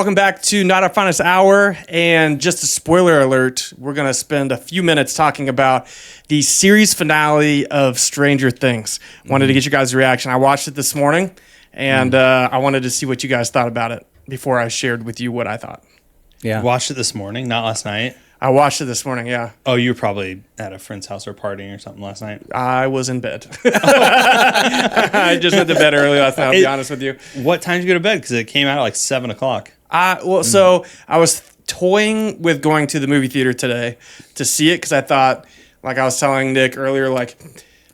Welcome back to Not Our Finest Hour, and just a spoiler alert, we're going to spend a few minutes talking about the series finale of Stranger Things. Wanted to get you guys' reaction. I watched it this morning, and I wanted to see what you guys thought about it before I shared with you what I thought. Yeah. You watched it this morning, not last night? I watched it this morning, yeah. Oh, you were probably at a friend's house or partying or something last night. I was in bed. I just went to bed early last night, I'll be honest with you. What time did you go to bed? Because it came out at like 7 o'clock. So I was toying with going to the movie theater today to see it because I thought, like I was telling Nick earlier, like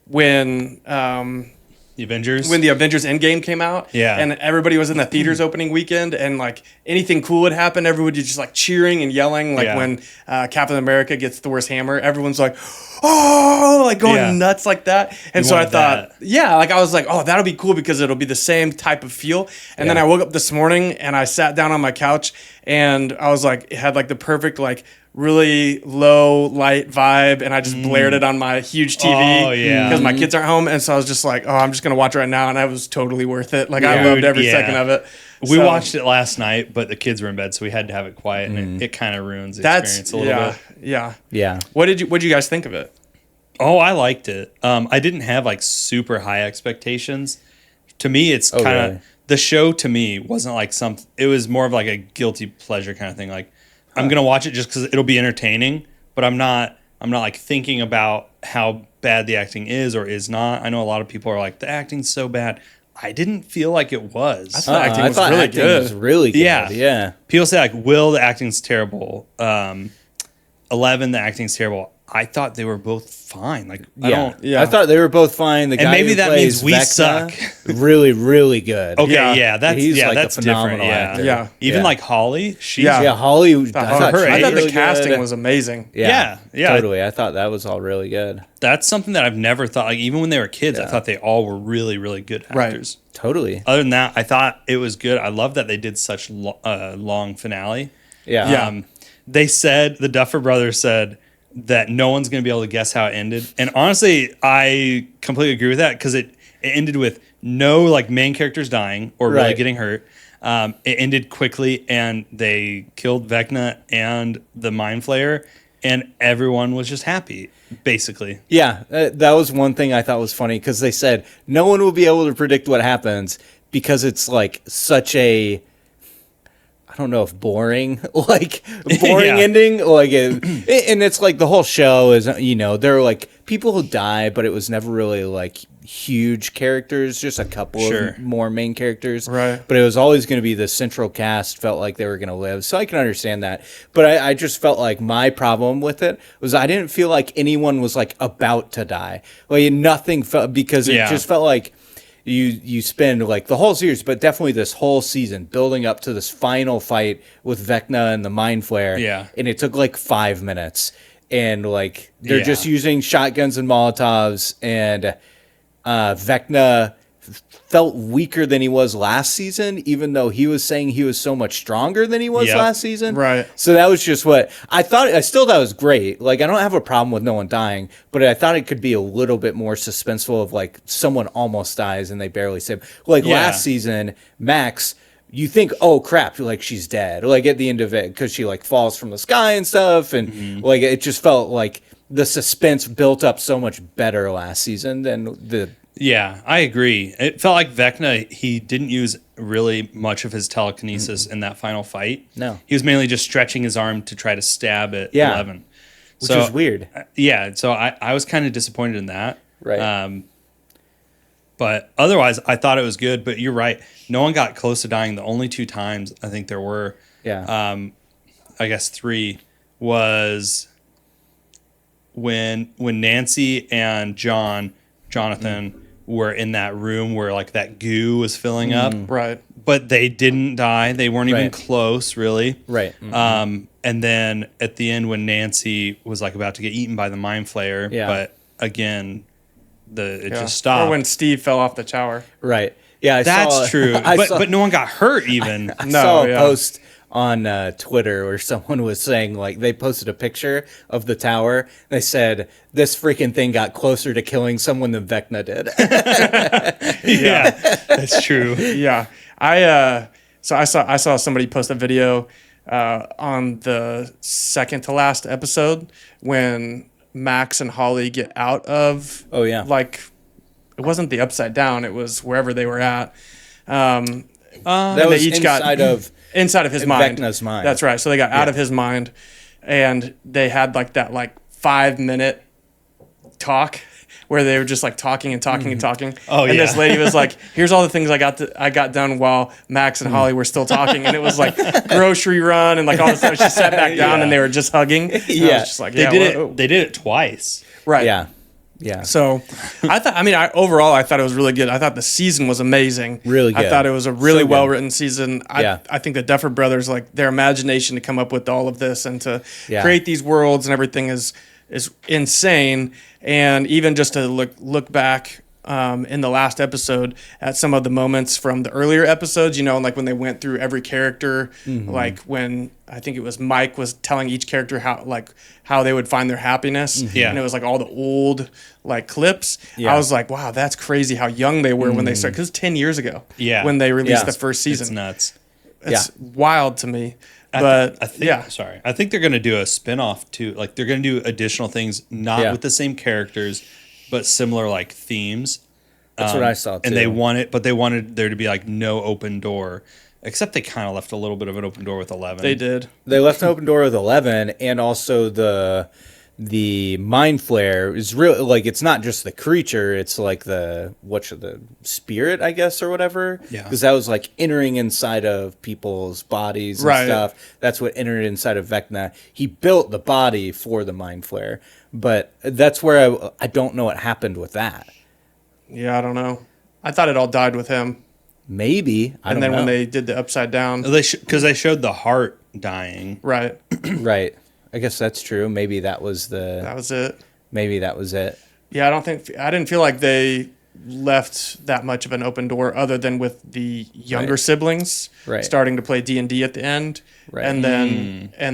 when The Avengers? the Avengers Endgame came out, Yeah. and everybody was in the theaters opening weekend, and like anything cool would happen, everybody was just like cheering and yelling, like when Captain America gets Thor's hammer, everyone's like, oh, like going nuts like that. And You so I wanted thought, that. like I was like, oh, that'll be cool because it'll be the same type of feel. And then I woke up this morning and I sat down on my couch and I was like, it had like the perfect like really low light vibe, and I just blared it on my huge TV Oh, yeah. because my kids aren't home, and so I was just like, oh, I'm just gonna watch it right now, and that was totally worth it. Like I loved every second of it. We watched it last night, but the kids were in bed, so we had to have it quiet, and it kind of ruins the experience a little bit. Yeah. What did you guys think of it? Oh, I liked it. I didn't have like super high expectations. To me, it's kind of really? the show. To me, wasn't like it was more of like a guilty pleasure kind of thing. Like I'm gonna watch it just because it'll be entertaining, but I'm not like thinking about how bad the acting is or is not. I know a lot of people are like, the acting's so bad. I didn't feel like it was. I thought acting was really good. Was really good. Yeah. People say like, Will, the acting's terrible. 11, the acting's terrible. I thought they were both fine. Like, I thought they were both fine. The guy maybe who that plays means we Vecna, suck. really, really good. Okay, He's like that's a different. phenomenal actor. Yeah. Even like Holly, she's Holly. I thought the really casting good. was amazing. Yeah. Totally. I thought that was all really good. That's something that I've never thought. Like even when they were kids, I thought they all were really, really good actors. Totally. Other than that, I thought it was good. I love that they did such long finale. Yeah. They said, the Duffer Brothers said that no one's going to be able to guess how it ended. And honestly, I completely agree with that because it ended with no like main characters dying or really getting hurt. It ended quickly and they killed Vecna and the Mind Flayer, and everyone was just happy, basically. Yeah, that was one thing I thought was funny because they said no one will be able to predict what happens because it's like such a, I don't know if boring ending. Like, and it's like the whole show is, there are like people who die, but it was never really like huge characters, just a couple of more main characters. Right. But it was always going to be the central cast felt like they were going to live. So I can understand that. But I just felt like my problem with it was I didn't feel like anyone was like about to die. Like nothing felt, because it just felt like you spend like the whole series, but definitely this whole season building up to this final fight with Vecna and the Mind Flayer. Yeah. And it took like 5 minutes. And like they're just using shotguns and Molotovs, and Vecna felt weaker than he was last season, even though he was saying he was so much stronger than he was last season. Right. So that was just what I thought. I still thought it was great. Like, I don't have a problem with no one dying, but I thought it could be a little bit more suspenseful of like someone almost dies and they barely save. Like last season, Max, you think, oh crap, like she's dead. Like at the end of it, because she like falls from the sky and stuff, and like it just felt like the suspense built up so much better last season than the. Yeah, I agree. It felt like Vecna, he didn't use really much of his telekinesis in that final fight. No. He was mainly just stretching his arm to try to stab at 11. Which is weird. Yeah, so I was kind of disappointed in that. Right. But otherwise, I thought it was good. But you're right. No one got close to dying. The only 2 times I think there were, I guess 3, was when Nancy and Jonathan were in that room where like that goo was filling up. Right. But they didn't die. They weren't even close, really. Right. And then at the end when Nancy was like about to get eaten by the Mind Flayer, but again, it just stopped. Or when Steve fell off the tower. Right. Yeah, That's true. But no one got hurt even. I saw a post on Twitter where someone was saying, like, they posted a picture of the tower. They said, this freaking thing got closer to killing someone than Vecna did. Yeah, that's true. Yeah. So I saw somebody post a video on the second to last episode when Max and Holly get out of. Oh, yeah. Like, it wasn't the Upside Down. It was wherever they were at. That was each got inside of his mind. Vecna's mind. That's right. So they got out of his mind, and they had like that 5-minute talk where they were just like talking and talking and talking. Oh, and yeah. this lady was like, "Here's all the things I got done while Max and Holly were still talking," and it was like grocery run and like all this stuff. She sat back down and they were just hugging. And I was just like, They did it twice. right. Yeah. Yeah. So I overall I thought it was really good. I thought the season was amazing. Really I good. thought it was a really So good. well written season. Yeah. I think the Duffer Brothers, like their imagination to come up with all of this and to Yeah. create these worlds and everything is insane. And even just to look back in the last episode at some of the moments from the earlier episodes, like when they went through every character, like when I think it was Mike was telling each character how they would find their happiness. Yeah. And it was like all the old like clips. Yeah. I was like, wow, that's crazy how young they were when they started. Because 10 years ago when they released the first season. It's nuts. It's wild to me. But I think they're going to do a spin-off too. Like they're going to do additional things, not with the same characters, but similar like themes. That's what I saw too. And they wanted there to be like no open door, except they kind of left a little bit of an open door with 11. they did. They left an open door with 11, and also the mind flare is real. Like it's not just the creature; it's like the spirit, I guess, or whatever. Yeah. Because that was like entering inside of people's bodies and stuff. That's what entered inside of Vecna. He built the body for the mind flare, but that's where I don't know what happened with that. Yeah, I don't know. I thought it all died with him. Maybe. And then when they did the Upside Down. Because they showed the heart dying. Right. Right. I guess that's true. Maybe that was That was it. Maybe that was it. Yeah, I didn't feel like they left that much of an open door other than with the younger siblings starting to play D&D at the end. Right. And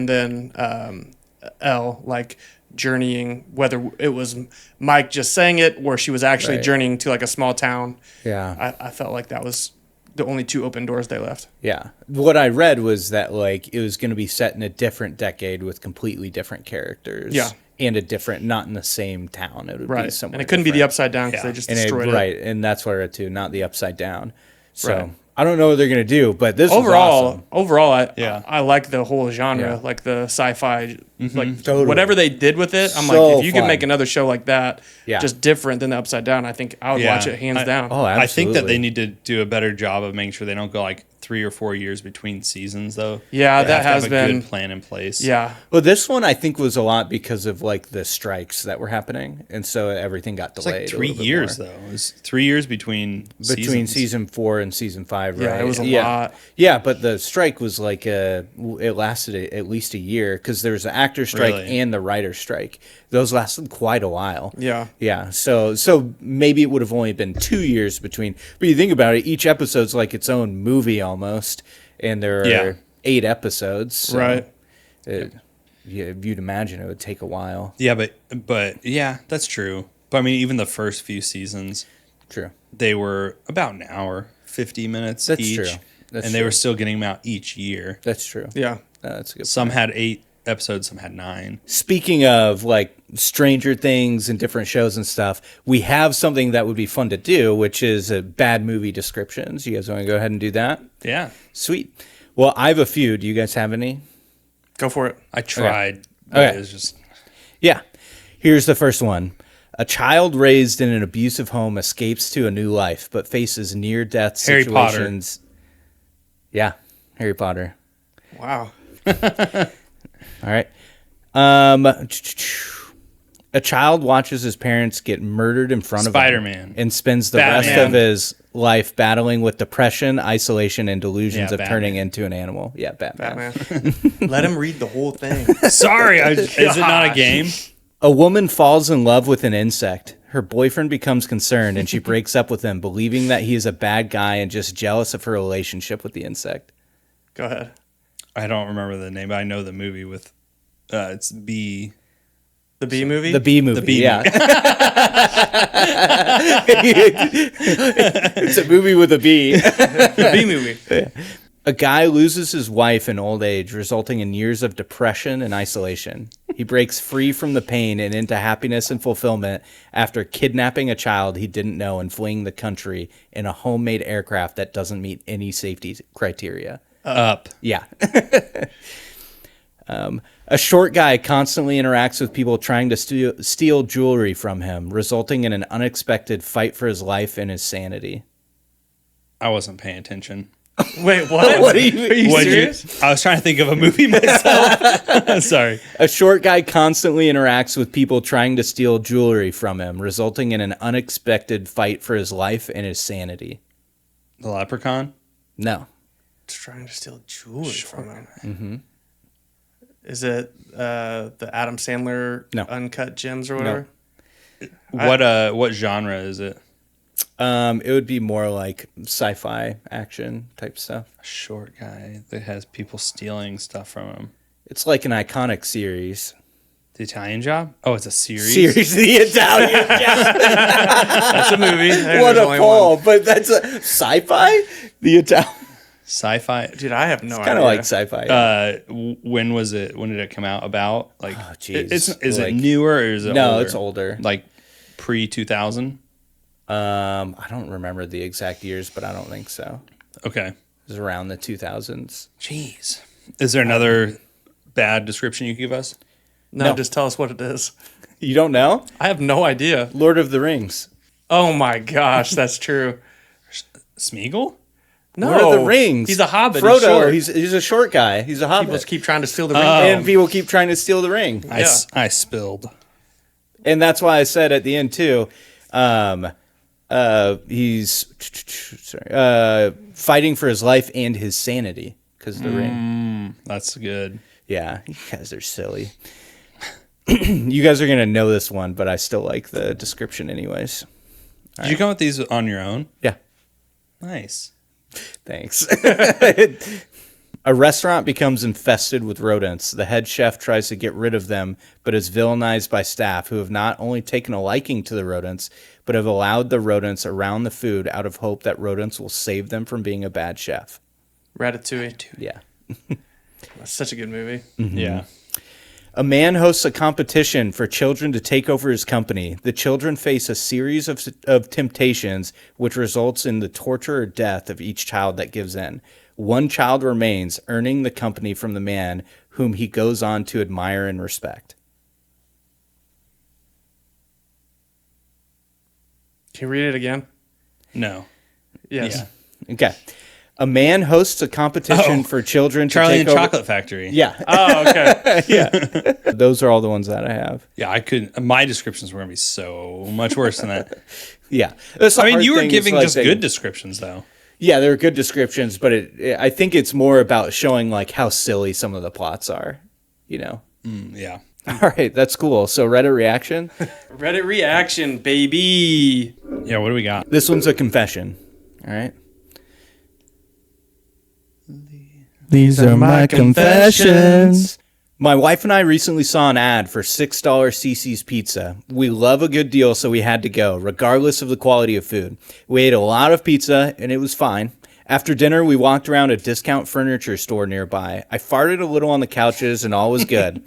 then Elle like journeying, whether it was Mike just saying it or she was actually journeying to like a small town. Yeah. I felt like that was the only two open doors they left. Yeah. What I read was that like it was going to be set in a different decade with completely different characters. Yeah. And a different, not in the same town. It would be somewhere. And it couldn't be the different. Upside Down because they just destroyed it. Right. And that's what I read too, not the Upside Down. So I don't know what they're going to do, but this overall, was awesome. I like the whole genre, like the sci-fi, like Totally. whatever they did with it. I'm So like, if you could fun. make another show like that, Yeah. just different than the Upside Down, I think I would watch it hands down. Oh, absolutely. I think that they need to do a better job of making sure they don't go like 3 or 4 years between seasons, though. Yeah, They that have has to have a been good plan in place. Yeah, Well, this one I think was a lot because of like the strikes that were happening, and so everything got It's delayed. like a 3 little bit years more. though. It was 3 years between season 4 and season 5, right? Yeah, it was a lot. Yeah, but the strike was like it lasted at least a year because there was the actor strike Really? and the writer strike. Those lasted quite a while. Yeah. Yeah. So maybe it would have only been 2 years between. But you think about it, each episode's like its own movie almost, and there are 8 episodes. So right. You'd imagine it would take a while. Yeah, but yeah, that's true. But I mean, even the first few seasons, True. they were about an hour, 50 minutes That's each. true. That's and they true. were still getting them out each year. That's true. Yeah. That's a good. Some had 8 episodes, some had 9. Speaking of like Stranger Things and different shows and stuff, we have something that would be fun to do, which is bad movie descriptions. You guys want to go ahead and do that? Yeah, Sweet. Well, I have a few. Do you guys have any? Go for it. I tried. But Okay. it was just Yeah. Here's the first one. A child raised in an abusive home escapes to a new life, but faces near-death Harry Potter. situations. Yeah, Harry Potter. Wow. All right. A child watches his parents get murdered in front of him Spider-Man. and spends the Batman. rest of his life battling with depression, isolation, and delusions Yeah, of Batman. turning into an animal. Yeah, Batman. Batman. Let him read the whole thing. sorry. Is it not a game? A woman falls in love with an insect. Her boyfriend becomes concerned and she breaks up with him, believing that he is a bad guy and just jealous of her relationship with the insect. Go ahead. I don't remember the name, but I know the movie with it's B. The Bee movie? The bee movie. The Bee yeah. It's a movie with a bee. The Bee movie. A guy loses his wife in old age, resulting in years of depression and isolation. He breaks free from the pain and into happiness and fulfillment after kidnapping a child he didn't know and fleeing the country in a homemade aircraft that doesn't meet any safety criteria. Up. Yeah. A short guy constantly interacts with people trying to steal jewelry from him, resulting in an unexpected fight for his life and his sanity. I wasn't paying attention. Wait, what? What are you serious? I was trying to think of a movie myself. Sorry. A short guy constantly interacts with people trying to steal jewelry from him, resulting in an unexpected fight for his life and his sanity. The Leprechaun? No. Trying to steal jewelry from him. Mm-hmm. Is it the Adam Sandler No. Uncut Gems or whatever? What genre is it? It would be more like sci-fi action type stuff. A short guy that has people stealing stuff from him. It's like an iconic series. The Italian Job? Oh, it's a series? The Italian Job. That's a movie. What a pull, but that's a sci-fi? The Italian. Sci-fi? Dude, I have no idea. Kind of like sci-fi. When was it? When did it come out? About? Like, Oh, jeez. Is Like- it newer or is it No, older? it's older. Like pre-2000? I don't remember the exact years, but I don't think so. Okay. It was around the 2000s. Jeez. Is there another bad description you could give us? No, just tell us what it is. You don't know? I have no idea. Lord of the Rings. Oh my gosh, that's true. Smeagol? No, Lord of the Rings. He's a hobbit. Frodo. He's short. He's a short guy. He's a hobbit. People just keep trying to steal the ring. And people keep trying to steal the ring. I spilled. And that's why I said at the end too, he's fighting for his life and his sanity because of the ring. That's good. Yeah, you guys are silly. You guys are gonna know this one, but I still like the description anyways. Did you come up with these on your own? Yeah, Nice. thanks. A restaurant becomes infested with rodents. The head chef tries to get rid of them, but is villainized by staff who have not only taken a liking to the rodents, but have allowed the rodents around the food out of hope that rodents will save them from being a bad chef. Ratatouille. Yeah. That's such a good movie. Yeah. A man hosts a competition for children to take over his company. The children face a series of temptations, which results in the torture or death of each child that gives in. One child remains, earning the company from the man whom he goes on to admire and respect. Can you read it again? No. Yes. Yeah. Okay. A man hosts a competition for children to Charlie take and over. Chocolate Factory. Yeah. Oh, okay. Those are all the ones that I have. Yeah, I could. My descriptions were going to be so much worse than that. Yeah. That's the I mean, hard you were thing, giving is like just they- good descriptions, though. Yeah, they're good descriptions, but I think it's more about showing like how silly some of the plots are, you know? Yeah. All right, that's cool. So Reddit reaction. Reddit reaction, baby. Yeah, what do we got? This one's a confession. All right. These are my confessions. My wife and I recently saw an ad for $6 CC's Pizza. We love a good deal, so we had to go, regardless of the quality of food. We ate a lot of pizza, and it was fine. After dinner, we walked around a discount furniture store nearby. I farted a little on the couches, and all was good.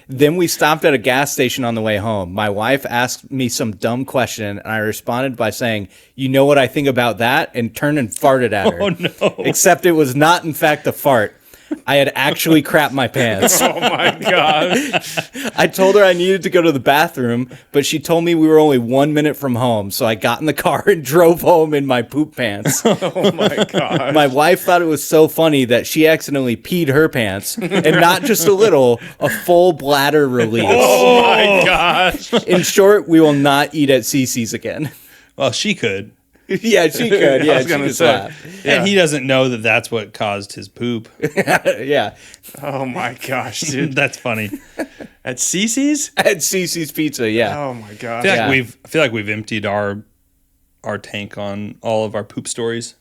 Then we stopped at a gas station on the way home. My wife asked me some dumb question, and I responded by saying, "You know what I think about that?" and turned and farted at her. Oh, no. Except it was not, in fact, a fart. I had actually crapped my pants. Oh my god. I told her I needed to go to the bathroom, but she told me we were only 1 minute from home, so I got in the car and drove home in my poop pants. Oh my god. My wife thought it was so funny that she accidentally peed her pants, and not just a little, a full bladder release. Oh my gosh. In short, we will not eat at CC's again. Well, she could. Yeah, she could. Yeah, I was she gonna could say. laugh. Yeah. And he doesn't know that that's what caused his poop. Yeah. Oh my gosh, dude. That's funny. At Cece's? At CC's Pizza, yeah. Oh my gosh. I feel like we've emptied our tank on all of our poop stories.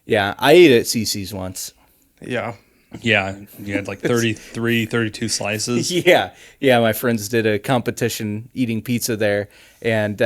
Yeah, I ate at CC's once. Yeah. Yeah, you had like 32 slices. Yeah, my friends did a competition eating pizza there, and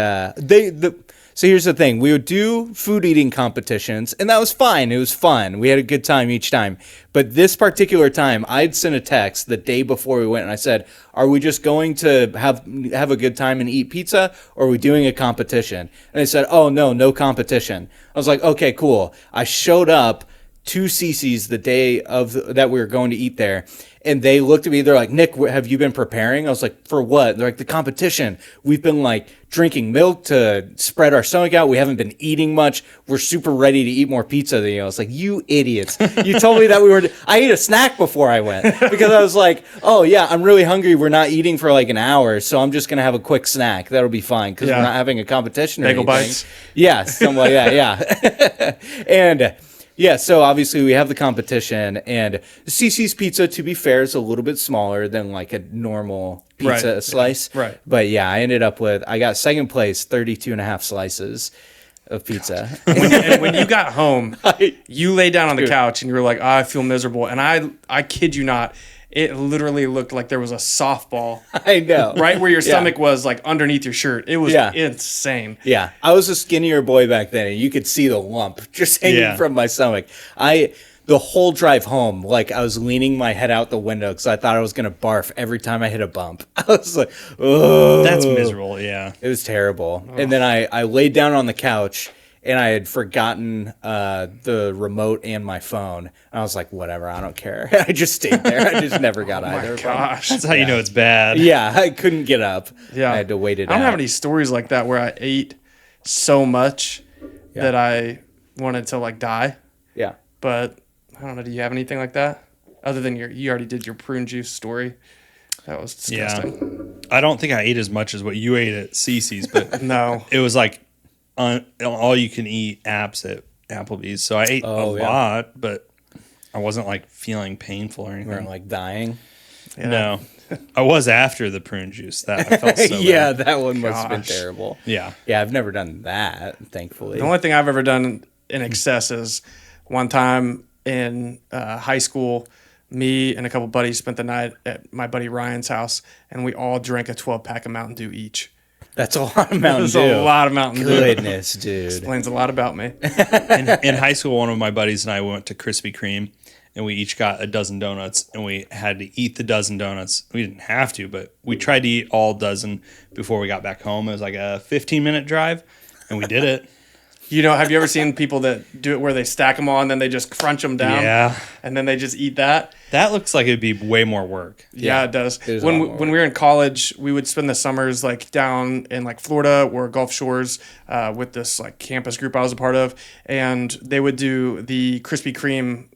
So here's the thing. We would do food eating competitions, and that was fine. It was fun. We had a good time each time. But this particular time, I'd sent a text the day before we went, and I said, are we just going to have a good time and eat pizza, or are we doing a competition? And they said, oh, no competition. I was like, okay, cool. I showed up to CC's the day that we were going to eat there, and they looked at me. They're like, Nick, have you been preparing? I was like, for what? They're like, the competition. We've been like drinking milk to spread our stomach out. We haven't been eating much. We're super ready to eat more pizza than you. I was like, you idiots. You told me that I ate a snack before I went because I was like, oh yeah, I'm really hungry. We're not eating for like an hour. So I'm just going to have a quick snack. That'll be fine. Cause we're not having a competition or Bagel anything. bites. Yeah. Something like that. Yeah. And yeah, so obviously we have the competition, and CC's pizza, to be fair, is a little bit smaller than like a normal pizza slice. Right. But yeah, I got second place, 32 and a half slices of pizza. When you got home, you lay down on the couch and you were like, oh, I feel miserable. And I kid you not, it literally looked like there was a softball I know. right where your stomach was, like underneath your shirt. It was insane. Yeah, I was a skinnier boy back then, and you could see the lump just hanging from my stomach. The whole drive home, like I was leaning my head out the window because I thought I was going to barf every time I hit a bump. I was like, oh. That's miserable, yeah. It was terrible. Oh. And then I laid down on the couch, and I had forgotten the remote and my phone. And I was like, whatever, I don't care. I just stayed there. I just never got either. Gosh. That's how you know it's bad. Yeah, I couldn't get up. Yeah. I had to wait it out. I don't have any stories like that where I ate so much that I wanted to like die. Yeah. But I don't know. Do you have anything like that? Other than you already did your prune juice story. That was disgusting. Yeah. I don't think I ate as much as what you ate at CC's, but no. It was like all you can eat apps at Applebee's. So I ate a lot, but I wasn't like feeling painful or anything. You weren't like dying? Yeah. No. I was after the prune juice. That I felt so yeah, bad. that one must have been terrible. Yeah. Yeah, I've never done that, thankfully. The only thing I've ever done in excess is one time in high school, me and a couple buddies spent the night at my buddy Ryan's house, and we all drank a 12-pack of Mountain Dew each. That's a lot of Mountain Dew. That's a lot of Mountain Dew. Goodness, dude. Explains a lot about me. In high school, one of my buddies and I went to Krispy Kreme, and we each got a dozen donuts, and we had to eat the dozen donuts. We didn't have to, but we tried to eat all dozen before we got back home. It was like a 15-minute drive, and we did it. You know, have you ever seen people that do it where they stack them all and then they just crunch them down? Yeah. And then they just eat that? That looks like it'd be way more work. Yeah, it does. When we were in college, we would spend the summers like down in like Florida or Gulf Shores with this like campus group I was a part of, and they would do the Krispy Kreme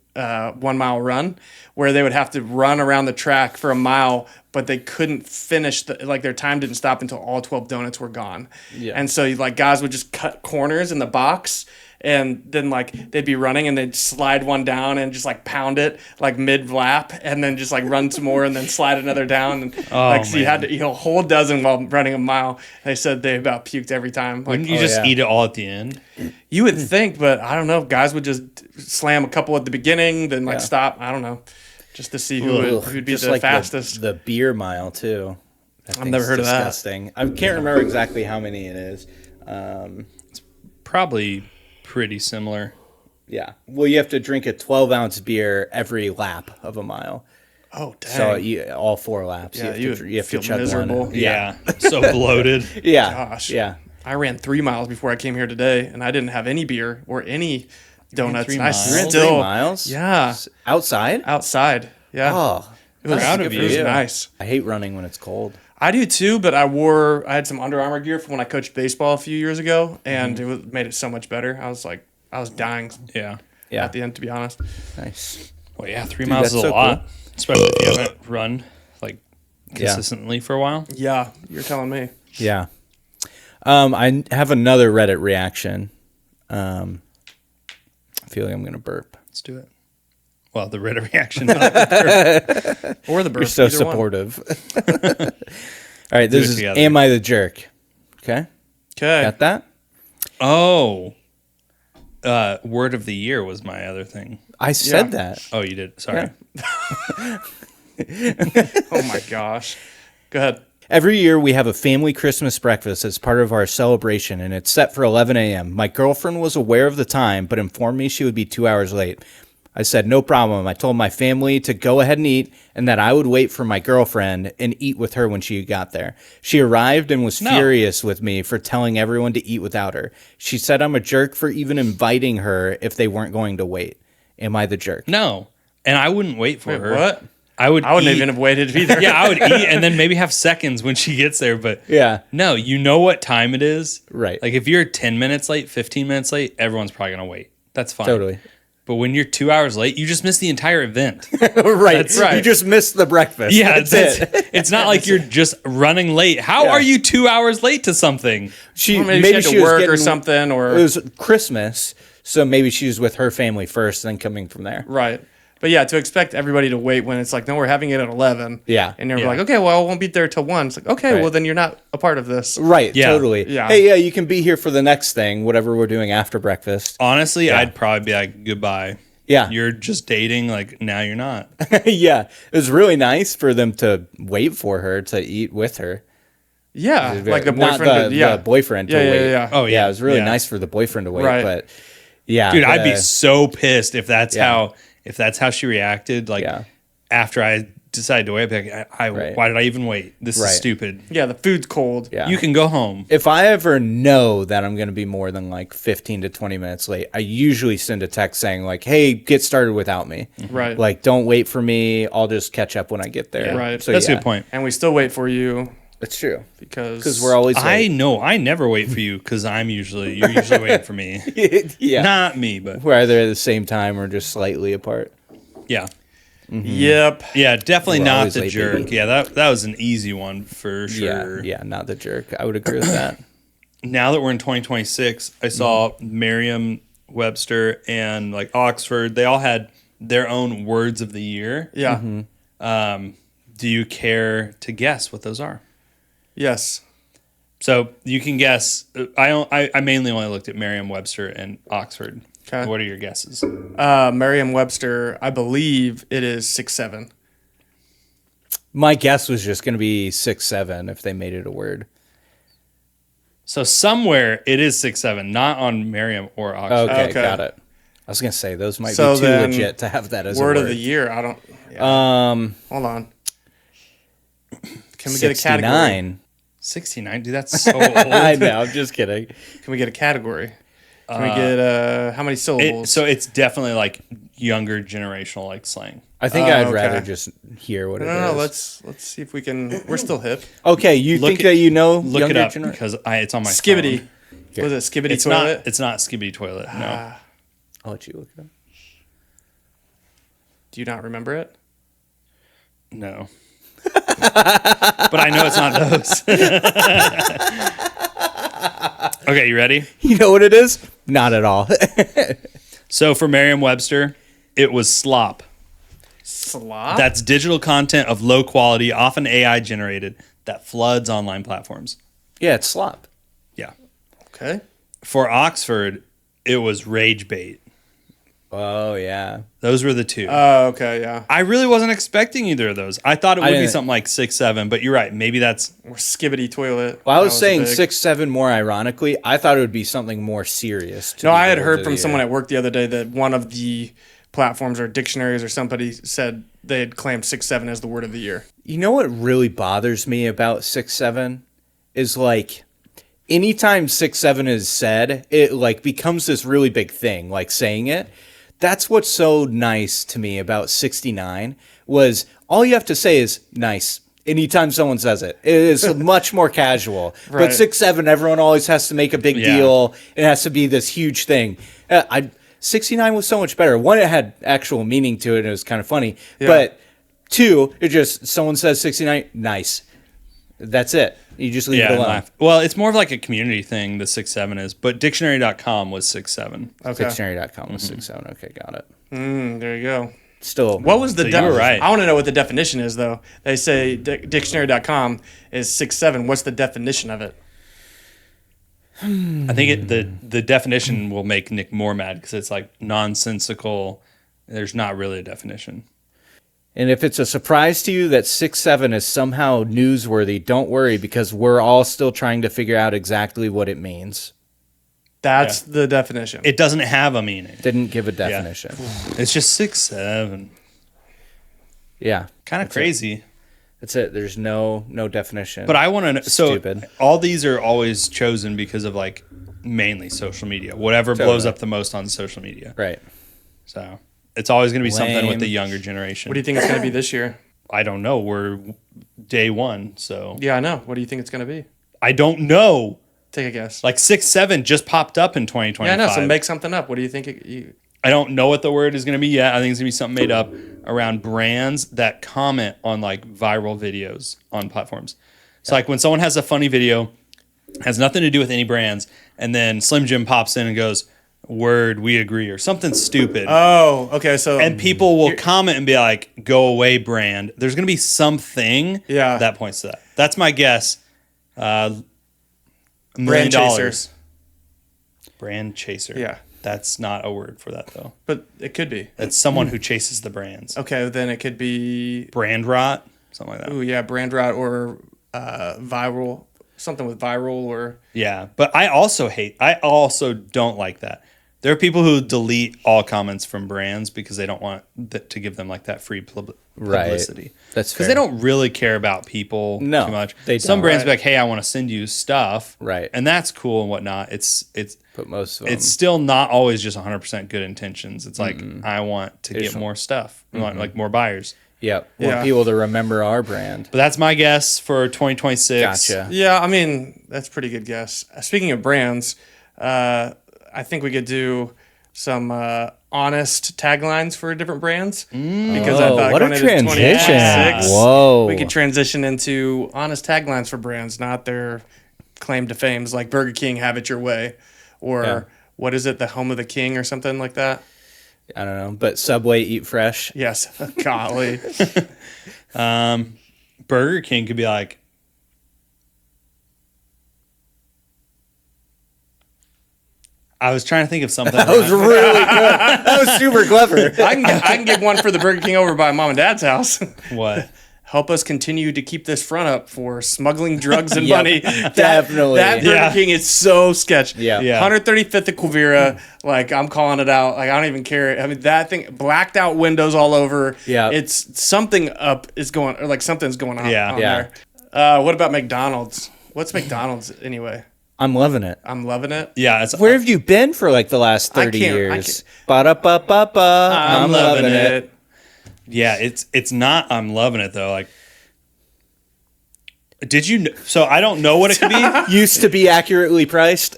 1 mile run where they would have to run around the track for a mile, but they couldn't finish their time didn't stop until all 12 donuts were gone. Yeah. And so like guys would just cut corners in the box, and then like they'd be running and they'd slide one down and just like pound it like mid lap, and then just like run some more and then slide another down, and so you had to eat a whole dozen while running a mile. They said they about puked every time. Like, wouldn't you just eat it all at the end? You would think, but I don't know. Guys would just slam a couple at the beginning, then like stop. I don't know, just to see who'd be just the like fastest. The beer mile too. I've never heard disgusting. Of that. I can't remember exactly how many it is. It's probably pretty similar. Yeah. Well, you have to drink a 12-ounce beer every lap of a mile. Oh, dang. So all 4 laps. Yeah, you have to chug miserable. one. Yeah. So bloated. Yeah. Gosh. Yeah. I ran 3 miles before I came here today, and I didn't have any beer or any donuts. 3 and miles? I You ran still 3 miles? Yeah. Outside? Outside. Yeah. Oh. It was proud of you. It was nice. I hate running when it's cold. I do too, but I had some Under Armour gear from when I coached baseball a few years ago, and it made it so much better. I was dying Yeah. at the end, to be honest. Nice. Well, yeah, 3 miles is a lot, especially if you haven't run like consistently for a while. Yeah, you're telling me. Yeah. I have another Reddit reaction. I feel like I'm going to burp. Let's do it. Well, the Reddit reaction. Or the burp. You're so either one. supportive. All right, this is together. Am I the Jerk? Okay. Okay. Got that? Oh. Word of the year was my other thing. I said that. Oh, you did. Sorry. Oh my gosh. Go ahead. Every year we have a family Christmas breakfast as part of our celebration, and it's set for 11 a.m. My girlfriend was aware of the time, but informed me she would be 2 hours late. I said, no problem. I told my family to go ahead and eat, and that I would wait for my girlfriend and eat with her when she got there. She arrived and was furious with me for telling everyone to eat without her. She said I'm a jerk for even inviting her if they weren't going to wait. Am I the jerk? No. And I wouldn't wait for her. What? I wouldn't even have waited either. Yeah, I would eat and then maybe have seconds when she gets there. But Yeah. no, you know what time it is. Right. Like if you're 10 minutes late, 15 minutes late, everyone's probably going to wait. That's fine. Totally. But when you're 2 hours late, you just missed the entire event. Right. That's right. You just missed the breakfast. Yeah, That's it. it's not like you're just running late. How Yeah. are you 2 hours late to something? Maybe she had to work or something, or it was Christmas, so maybe she was with her family first, then coming from there. right. But yeah, to expect everybody to wait when it's like, no, we're having it at 11. Yeah. And you're Yeah. like, okay, well, I won't be there till 1. It's like, okay, Right. well, then you're not a part of this. Right. Yeah. Totally. Yeah. Hey, yeah, you can be here for the next thing, whatever we're doing after breakfast. Honestly, Yeah. I'd probably be like, goodbye. Yeah. You're just dating. Like, now you're not. Yeah. It was really nice for them to wait for her to eat with her. Yeah. Like the Not boyfriend. the boyfriend to Yeah, yeah, wait. yeah. Oh, Yeah, it was really yeah. nice for the boyfriend to wait, Right. but yeah. Dude, I'd be so pissed if that's Yeah. how she reacted. Like Yeah. after I decided to wait, I'd be like, Right. why did I even wait? This Right. is stupid. Yeah, the food's cold. Yeah. You can go home. If I ever know that I'm going to be more than like 15 to 20 minutes late, I usually send a text saying like, hey, get started without me. Right. Like, don't wait for me. I'll just catch up when I get there. Yeah. Right. So, That's yeah, a good point. And we still wait for you It's true. because We're always I late. know I never wait for you because you're usually waiting for me. Yeah. Not me, but We're either at the same time or just slightly apart. yeah. Yep. Yeah, definitely We're not always the late, jerk. baby. Yeah, that was an easy one for sure. Yeah. Yeah. Not the jerk. I would agree with that. Now that we're in 2026, I saw Merriam-Webster and like Oxford, they all had their own words of the year. Yeah. Do you care to guess what those are? Yes. So you can guess. I mainly only looked at Merriam-Webster and Oxford. Okay. What are your guesses? Merriam-Webster, I believe it is 6'7". My guess was just going to be 6'7" if they made it a word. So somewhere it is 6'7", not on Merriam or Oxford. Okay, Okay. got it. I was going to say those might So be too then, legit to have that as Word a of word. the year. I don't. Yeah. Hold on. Can we get a category? 69. 69, dude, that's so old. I know. I'm just kidding. Can we get a category? Can we get how many syllables? So it's definitely like younger generational like slang. I think I'd okay. rather just hear what it is. no, let's see if we can. We're still hip. Okay, you Look think it- that you know Look younger it up gener- because it's on my Skibbity. phone. Was it Skibbity It's toilet? not. It's not Skibbity toilet. No. I'll let you look it up. Do you not remember it? No. But I know it's not those. Okay, you ready? You know what it is? Not at all. So for Merriam-Webster, it was slop. Slop. That's digital content of low quality, often AI generated, that floods online platforms. Yeah, it's slop. Yeah. Okay. For Oxford, it was rage bait. Oh, yeah. Those were the two. Oh, okay, yeah. I really wasn't expecting either of those. I thought it would be didn't- something like 6, 7, but you're right. Maybe that's Or Skibbity toilet. Well, I That was a saying big- 6'7" more ironically. I thought it would be something more serious. To No, be I the had word heard of from the someone year. at work the other day that one of the platforms or dictionaries or somebody said they had claimed 6'7" as the word of the year. You know what really bothers me about 6'7" is like anytime 6'7" is said, it like becomes this really big thing, like saying it. That's what's so nice to me about 69 was all you have to say is nice. Anytime someone says it, it is much more casual. Right. But 6'7", everyone always has to make a big Yeah. deal. It has to be this huge thing. 69 was so much better. One, it had actual meaning to it, and it was kind of funny. Yeah. But two, it just someone says 69, nice. That's it. You just leave it and alone. laugh. Well, it's more of like a community thing, the 6, 7 is, but dictionary.com was 6, 7. Okay. Dictionary.com was 6'7". Okay, got it. There you go. Still, What was the So you were right. I want to know what the definition is, though. They say dictionary.com is 6'7". What's the definition of it? I think the definition will make Nick more mad because it's like nonsensical. There's not really a definition. And if it's a surprise to you that 6-7 is somehow newsworthy, don't worry, because we're all still trying to figure out exactly what it means. That's the definition. It doesn't have a meaning. Didn't give a definition. It's just 6-7. Yeah. Kind of crazy. That's it. There's no definition. But I want to know. So Stupid. all these are always chosen because of like mainly social media. Whatever blows up the most on social media. Right. So it's always going to be something with Lame. the younger generation. What do you think it's going to be this year? I don't know. We're day one, so Yeah, I know. What do you think it's going to be? I don't know. Take a guess. Like 6-7 just popped up in 2025. Yeah, I know. So make something up. What do you think? I don't know what the word is going to be yet. I think it's going to be something made up around brands that comment on like viral videos on platforms. So like when someone has a funny video, has nothing to do with any brands, and then Slim Jim pops in and goes, "Word, we agree," or something stupid. Oh, okay. So And people will comment and be like, "Go away, brand." There's going to be something that points to that. That's my guess. $1 million. chaser. Brand chaser. Yeah. That's not a word for that, though. But it could be. It's someone who chases the brands. Okay, then it could be. Brand rot, something like that. Ooh, yeah, brand rot or viral, something with viral or. Yeah, but I also don't like that. There are people who delete all comments from brands because they don't want to give them like that free publicity. That's because fair. they don't really care about people too much. Some brands be like, "Hey, I want to send you stuff," Right, and that's cool and whatnot. It's but most of them, it's still not always just 100% good intentions. It's like I want to get more stuff, I want like more buyers. Yep, want people to remember our brand. But that's my guess for 2026. Gotcha. Yeah, I mean that's a pretty good guess. Speaking of brands, I think we could do some honest taglines for different brands because I thought what a going into transition! 2026, Whoa, we could transition into honest taglines for brands, not their claim to fames like Burger King, "Have it your way," or what is it, the home of the king or something like that. I don't know, but Subway, eat fresh. Yes, golly. Burger King could be like, I was trying to think of something. That was really good. That was super clever. I can give one for the Burger King over by Mom and Dad's house. What? Help us continue to keep this front up for smuggling drugs and Yep, money. definitely. That Burger King is so sketch. Yeah. 135th at Quivira. Like, I'm calling it out. Like, I don't even care. I mean, that thing, blacked out windows all over. Yeah. It's something up is going, or like something's going on, Yeah. on Yeah. there. What about McDonald's? What's McDonald's anyway? I'm loving it. I'm loving it. Yeah. It's, Where have you been for like the last 30 years? Ba-da-ba-ba-ba. I'm loving it. Yeah, it's not. I'm loving it though. Like, did you? So I don't know what it could be. Used to be accurately priced.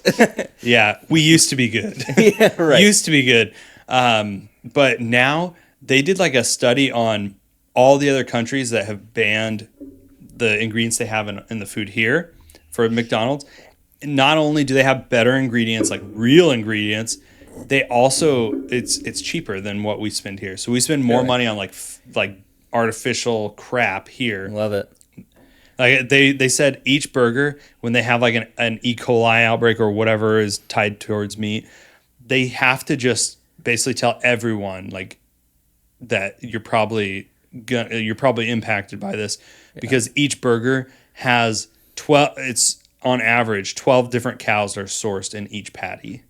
Yeah, we used to be good. Yeah, right. Used to be good, but now they did like a study on all the other countries that have banned the ingredients they have in the food here for McDonald's. Not only do they have better ingredients, like real ingredients, they also it's cheaper than what we spend here. So we spend more money on like artificial crap here. Love it. Like they said each burger, when they have like an E. coli outbreak or whatever is tied towards meat, they have to just basically tell everyone like that you're probably impacted by this because each burger has 12. It's on average 12 different cows are sourced in each patty.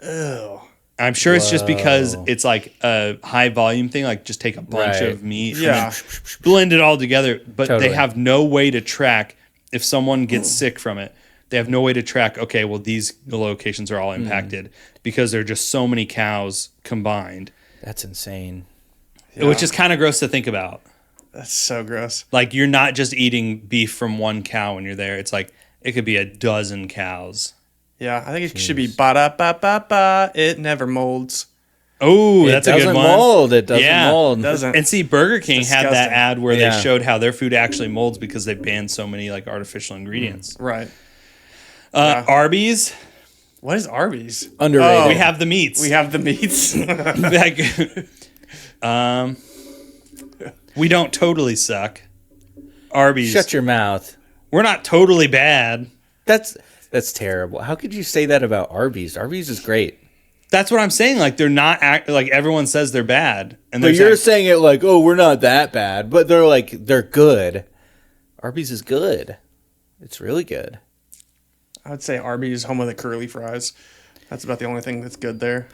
Ew. I'm sure it's just because it's like a high volume thing, like just take a bunch Right. of meat Yeah. and then blend it all together. But Totally. they have no way to track if someone gets sick from it. They have no way to track, okay, well, these locations are all impacted because there are just so many cows combined, That's insane. which is kind of gross to think about. That's so gross. Like you're not just eating beef from one cow when you're there. It's like it could be a dozen cows. Yeah, I think it should be ba-da-ba-ba-ba. It never molds. Oh, that's it a good doesn't one. mold. It doesn't mold. It doesn't. And see, Burger King had that disgusting. ad where Yeah. they showed how their food actually molds because they banned so many like artificial ingredients. Right. Arby's, What is Arby's? Underrated. Oh. we have the meats. We have the meats. Like, we don't totally suck. Arby's, Shut your mouth. we're not totally bad. That's terrible. How could you say that about Arby's? Arby's is great. That's what I'm saying. Like they're not like everyone says they're bad, and But you're saying it like, oh, we're not that bad, but they're good. Arby's is good. It's really good. I would say Arby's, home of the curly fries. That's about the only thing that's good there.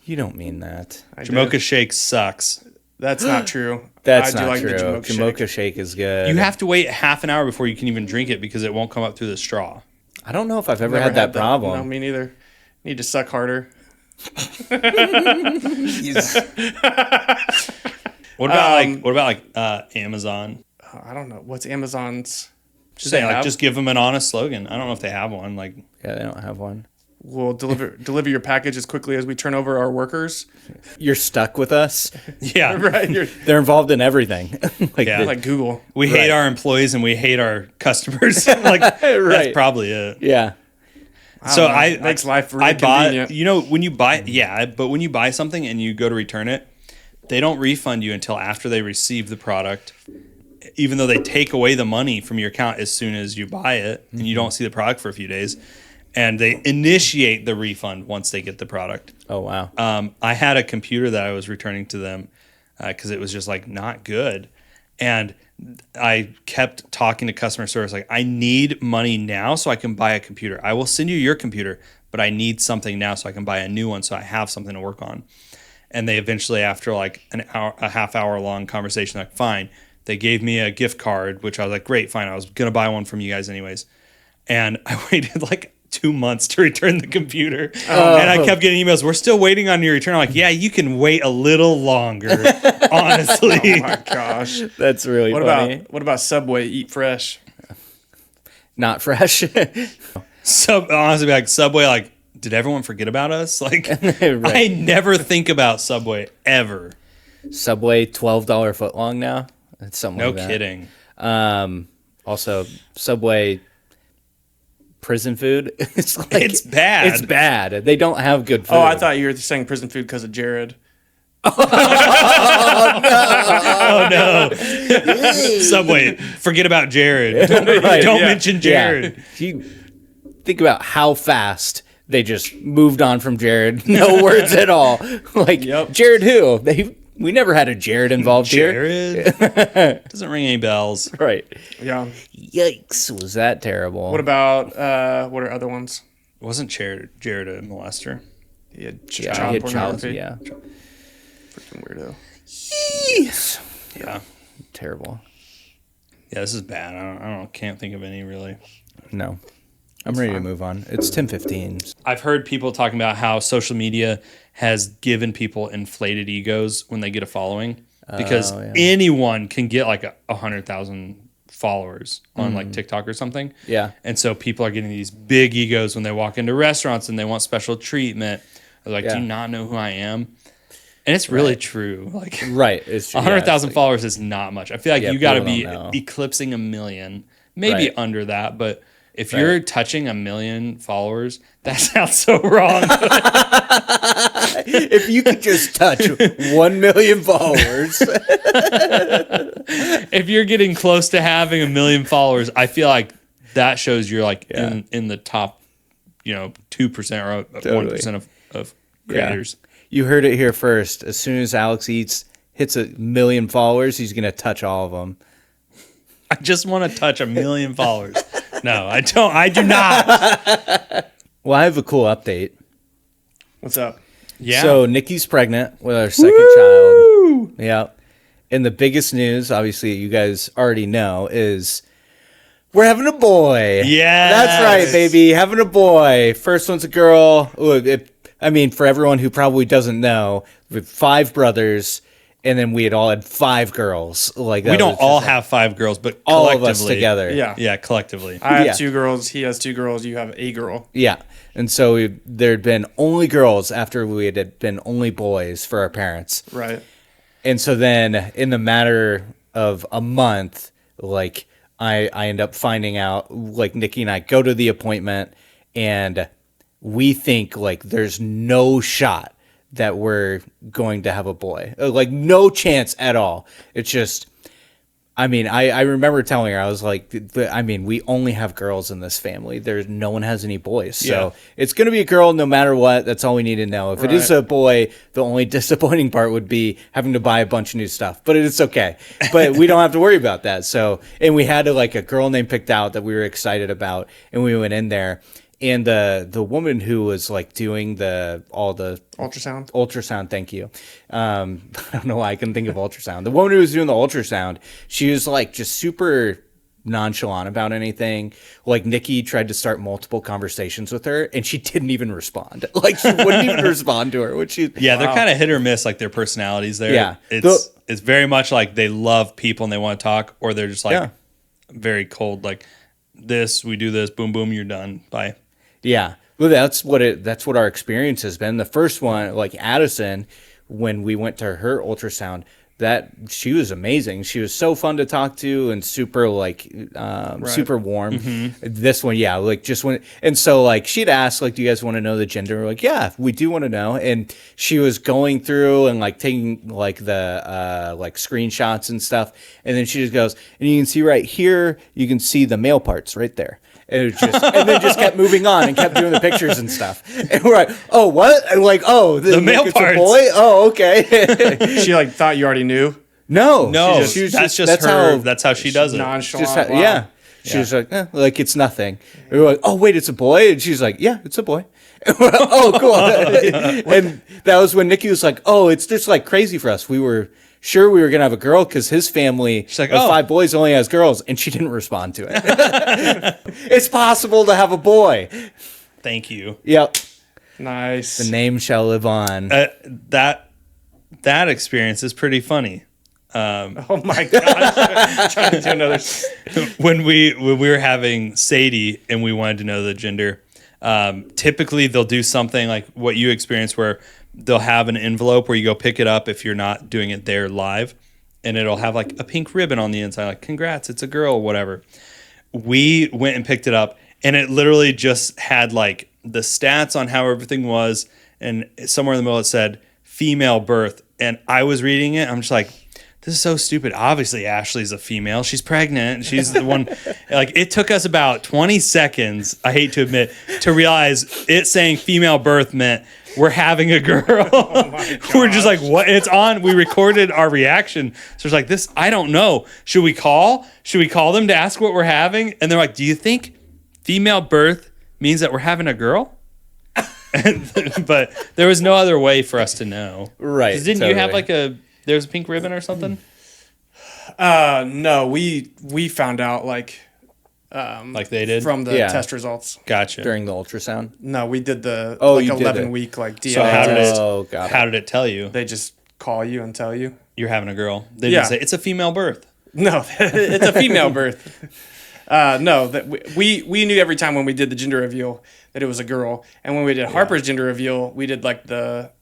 You don't mean that. Jamocha Shake sucks. That's not true. That's I do not like true. the Jamocha shake is good. You have to wait half an hour before you can even drink it because it won't come up through the straw. I don't know if I've ever Never had that problem. No, me neither. Need to suck harder. What about Amazon? I don't know. What's Amazon's? Just saying, like, just give them an honest slogan. I don't know if they have one. Like, Yeah, they don't have one. We'll deliver your package as quickly as we turn over our workers. You're stuck with us. yeah, Right. They're involved in everything. Yeah. Like Google. We hate our employees and we hate our customers. Like, that's probably it. Yeah. So makes life really I bought, convenient. you know, when you buy, but when you buy something and you go to return it, they don't refund you until after they receive the product, even though they take away the money from your account as soon as you buy it and you don't see the product for a few days. And they initiate the refund once they get the product. Oh, wow. I had a computer that I was returning to them because it was just like not good. And I kept talking to customer service like, I need money now so I can buy a computer. I will send you your computer, but I need something now so I can buy a new one so I have something to work on. And they eventually, after like a half hour long conversation, like, fine. They gave me a gift card, which I was like, great, fine. I was going to buy one from you guys anyways. And I waited like 2 months to return the computer. And I kept getting emails, we're still waiting on your return. I'm like, yeah, you can wait a little longer, honestly. Oh my gosh. That's really funny. What about Subway Eat Fresh? Not fresh. So honestly, like Subway, like, did everyone forget about us? Like, I never think about Subway ever. Subway $12 footlong now. That's something No like that. kidding. Also, Subway prison food. It's bad. It's bad. They don't have good food. Oh, I thought you were saying prison food because of Jared. Oh no. Subway, forget about Jared. Don't mention Jared. Yeah. You think about how fast they just moved on from Jared. No words at all. Like, Jared who? We never had a Jared involved here. Jared? Doesn't ring any bells. Right. Yeah. Yikes, was that terrible. What about, what are other ones? Wasn't Jared a molester? He had he child had pornography. yeah. Freaking weirdo. Yes. Yeah. Terrible. Yeah, this is bad. Can't think of any really. No. I'm ready to move on. It's 10:15. I've heard people talking about how social media has given people inflated egos when they get a following because anyone can get like 100,000 followers on like TikTok or something. Yeah. And so people are getting these big egos when they walk into restaurants and they want special treatment. They're like, do you not know who I am? And it's really true. Like, right. It's true. 100,000 followers is not much. I feel like you got to be people don't know. eclipsing 1 million, maybe under that, but if you're touching 1 million followers, that sounds so wrong. If you could just touch 1 million followers. If you're getting close to having 1 million followers, I feel like that shows you're like in the top, 2% or 1% of creators. Yeah. You heard it here first. As soon as Alex hits 1 million followers, he's going to touch all of them. I just want to touch 1 million followers. No, I don't. I do not. Well, I have a cool update. What's up? Yeah. So Nikki's pregnant with our second child. Yeah. And the biggest news, obviously, you guys already know, is we're having a boy. Yeah. That's right, baby. Having a boy. First one's a girl. For everyone who probably doesn't know, we have 5 brothers. And then we had all had 5 girls. Like we don't all have 5 girls, but all of us together. Yeah. Yeah, collectively. I have 2 girls. He has 2 girls. You have a girl. Yeah. And so there'd been only girls after we had been only boys for our parents. Right. And so then in the matter of a month, like I end up finding out, like Nikki and I go to the appointment and we think like there's no shot that we're going to have a boy. Like no chance at all. It's just I mean, I remember telling her, I was like, I mean, we only have girls in this family. No one has any boys. So it's going to be a girl no matter what. That's all we need to know. If it is a boy, the only disappointing part would be having to buy a bunch of new stuff. But it's okay. But we don't have to worry about that. So, and we had like a girl name picked out that we were excited about. And we went in there. And the woman who was like doing all the ultrasound, thank you. I don't know why I couldn't think of ultrasound. The woman who was doing the ultrasound, she was like just super nonchalant about anything. Like Nikki tried to start multiple conversations with her, and she didn't even respond. Like she wouldn't even respond to her. They're kind of hit or miss, like their personalities there. Yeah, it's very much like they love people and they want to talk, or they're just like very cold. Like we do this, boom, boom, you're done, bye. Yeah, well, that's what our experience has been. The first one, like Addison, when we went to her ultrasound, that she was amazing. She was so fun to talk to and super super warm. Mm-hmm. This one, like just when, and so like she'd ask like, do you guys want to know the gender? We're like, yeah, we do want to know. And she was going through and like taking like the like screenshots and stuff. And then she just goes, and you can see right here, you can see the male parts right there. And it just, and then just kept moving on and kept doing the pictures and stuff. And we're like, oh, what? And like, oh, the male parts. A boy? Oh, okay. She like thought you already knew. No, that's how she does it. Nonchalant. Yeah. She was like it's nothing. And we're like, oh wait, it's a boy, and she's like, yeah, it's a boy. And we're like, oh, cool. And that was when Nikki was like, oh, it's just like crazy for us. We were sure we were gonna have a girl because his family of 5 boys only has girls, and she didn't respond to it. It's possible to have a boy. Thank you. Yep. Nice. The name shall live on. That experience is pretty funny. Oh my gosh! Trying to do another. When we were having Sadie and we wanted to know the gender, typically they'll do something like what you experienced, where they'll have an envelope where you go pick it up if you're not doing it there live, and it'll have like a pink ribbon on the inside, like congrats, it's a girl, whatever. We went and picked it up, and it literally just had like the stats on how everything was, and somewhere in the middle it said female birth, and I was reading it, I'm just like, this is so stupid. Obviously, Ashley's a female. She's pregnant. She's the one. Like, it took us about 20 seconds, I hate to admit, to realize it saying female birth meant we're having a girl. Oh we're just like, what? It's on. We recorded our reaction. So it's like, this, I don't know. Should we call? Should we call them to ask what we're having? And they're like, do you think female birth means that we're having a girl? But there was no other way for us to know. Right. Didn't you have like there's a pink ribbon or something? No, we found out like they did from the test results. Gotcha. During the ultrasound? No, we did the 11-week like DNA. So how did it tell you? They just call you and tell you you're having a girl. They didn't say it's a female birth. No, it's a female birth. No, that we knew every time when we did the gender reveal that it was a girl, and when we did Harper's gender reveal, we did like the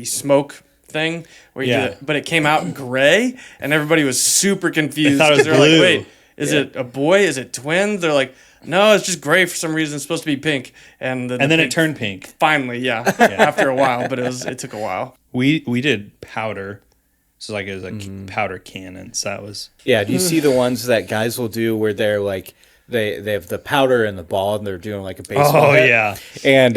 smoke thing where you did it, but it came out gray, and everybody was super confused. They thought it was They're blue. like, wait, is it a boy? Is it twins? They're like, no, it's just gray for some reason. It's supposed to be pink, and then it turned pink. Finally, after a while, but it took a while. We did powder. So like it was like powder cannons. That was do you see the ones that guys will do where they're like they have the powder and the ball and they're doing like a baseball hit? Yeah. And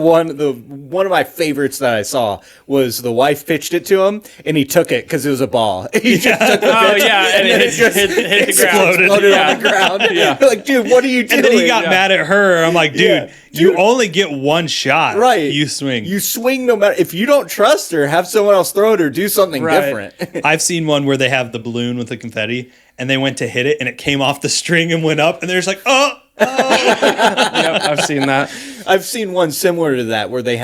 one of my favorites that I saw was the wife pitched it to him and he took it because it was a ball. He just took the pitch, and it just hit the ground. Exploded on the ground. Like, dude, what are you doing? And then he got mad at her. I'm like, dude, you only get one shot. Right. You swing. You swing no matter. If you don't trust her, have someone else throw it or do something different. I've seen one where they have the balloon with the confetti and they went to hit it and it came off the string and went up and they're just like, oh. Yep, I've seen that. I've seen one similar to that where they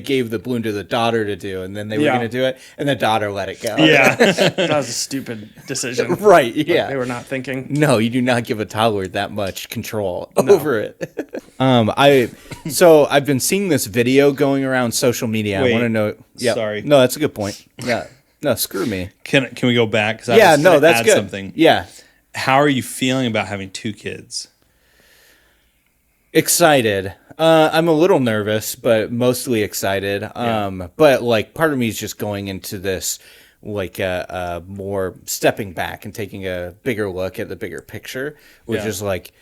gave the balloon to the daughter to do, and then they were going to do it, and the daughter let it go. Yeah, that was a stupid decision. Right? Yeah, they were not thinking. No, you do not give a toddler that much control over it. I've been seeing this video going around social media. Wait, I want to know. Yeah, sorry. No, that's a good point. Yeah. No, screw me. Can we go back? That's good. Something. Yeah. How are you feeling about having 2 kids? Excited. I'm a little nervous, but mostly excited. But like part of me is just going into this like a more stepping back and taking a bigger look at the bigger picture, which is like,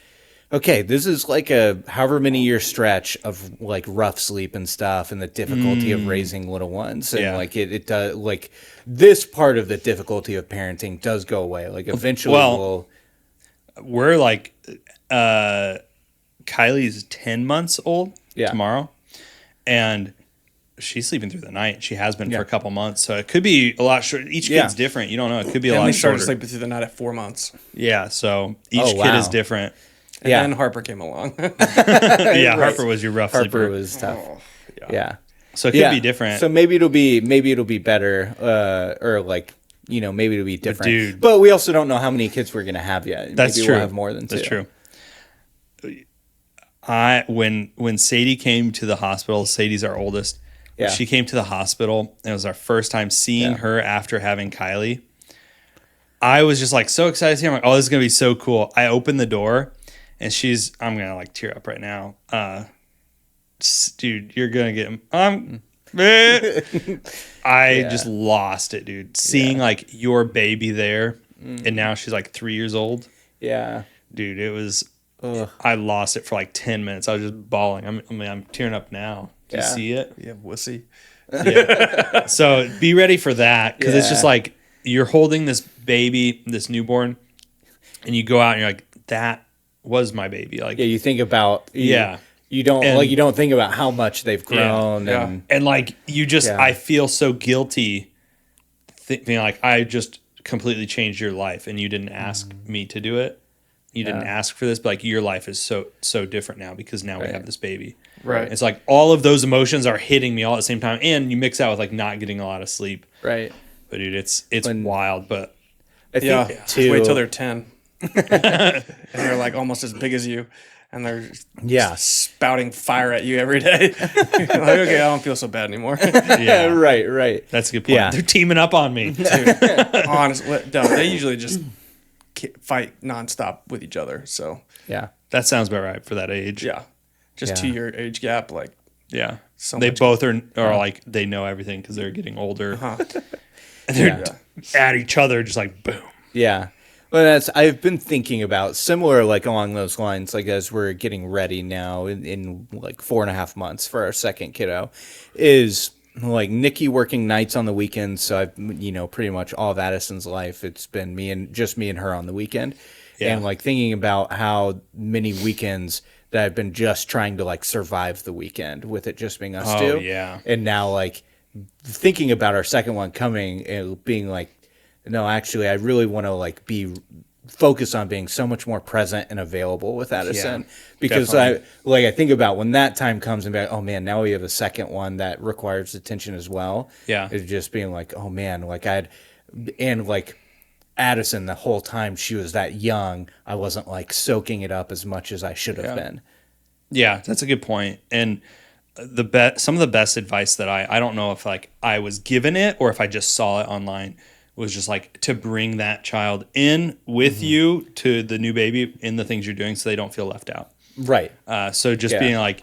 okay, this is like a however many year stretch of like rough sleep and stuff and the difficulty of raising little ones. And like it does, like this part of the difficulty of parenting does go away. Like eventually we're like, Kylie's 10 months old tomorrow. And she's sleeping through the night. She has been for a couple months. So it could be a lot shorter. Each kid's different. You don't know. It could be a lot shorter. Started sleeping through the night at 4 months. Yeah. So each kid is different. And then Harper came along. Harper was your rough sleeper. Harper was tough. Yeah. So it could be different. So maybe it'll be better, or like, you know, maybe it'll be different. But but we also don't know how many kids we're gonna have yet. That's maybe true. We'll have more than two. That's true. When Sadie came to the hospital, Sadie's our oldest. Yeah. She came to the hospital, and it was our first time seeing her after having Kylie. I was just like so excited to see her. I'm like, oh, this is gonna be so cool. I opened the door. And I'm gonna like tear up right now. Dude, you're gonna get him. I just lost it, dude. Seeing like your baby there, and now she's like 3 years old. Yeah, dude, it was. I lost it for like 10 minutes. I was just bawling. I'm tearing up now. Do you see it? Yeah, wussy. Yeah. So be ready for that, because it's just like you're holding this baby, this newborn, and you go out and you're like, that was my baby. Like, you think about you don't think about how much they've grown and like you just I feel so guilty being like, I just completely changed your life and you didn't ask me to do it. You didn't ask for this, but like your life is so different now because now we have this baby. Right. It's like all of those emotions are hitting me all at the same time, and you mix out with like not getting a lot of sleep. Right. But dude, it's wild. But I think just wait till they're 10. And they're like almost as big as you, and they're spouting fire at you every day. Like, okay, I don't feel so bad anymore. Right. That's a good point. Yeah. They're teaming up on me. Dude, honestly, no, they usually just fight nonstop with each other. So that sounds about right for that age. Yeah, just 2-year age gap. Like so they both are like they know everything because they're getting older, and they're at each other just like boom. Yeah. Well, I've been thinking about similar, like along those lines, like as we're getting ready now in like 4.5 months for our second kiddo, is like Nikki working nights on the weekends. So I've, pretty much all of Addison's life, it's been me and her on the weekend. Yeah. And like thinking about how many weekends that I've been just trying to like survive the weekend with it just being us two. Yeah. And now like thinking about our second one coming and being like, no, actually, I really want to like be focused on being so much more present and available with Addison, because I think about when that time comes and be like, oh man, now we have a second one that requires attention as well. Yeah, it's just being like, oh man, like like Addison the whole time she was that young, I wasn't like soaking it up as much as I should have been. Yeah, that's a good point. And some of the best advice that I don't know if like I was given it or if I just saw it online, was just like to bring that child in with you to the new baby in the things you're doing so they don't feel left out. Right. So just being like,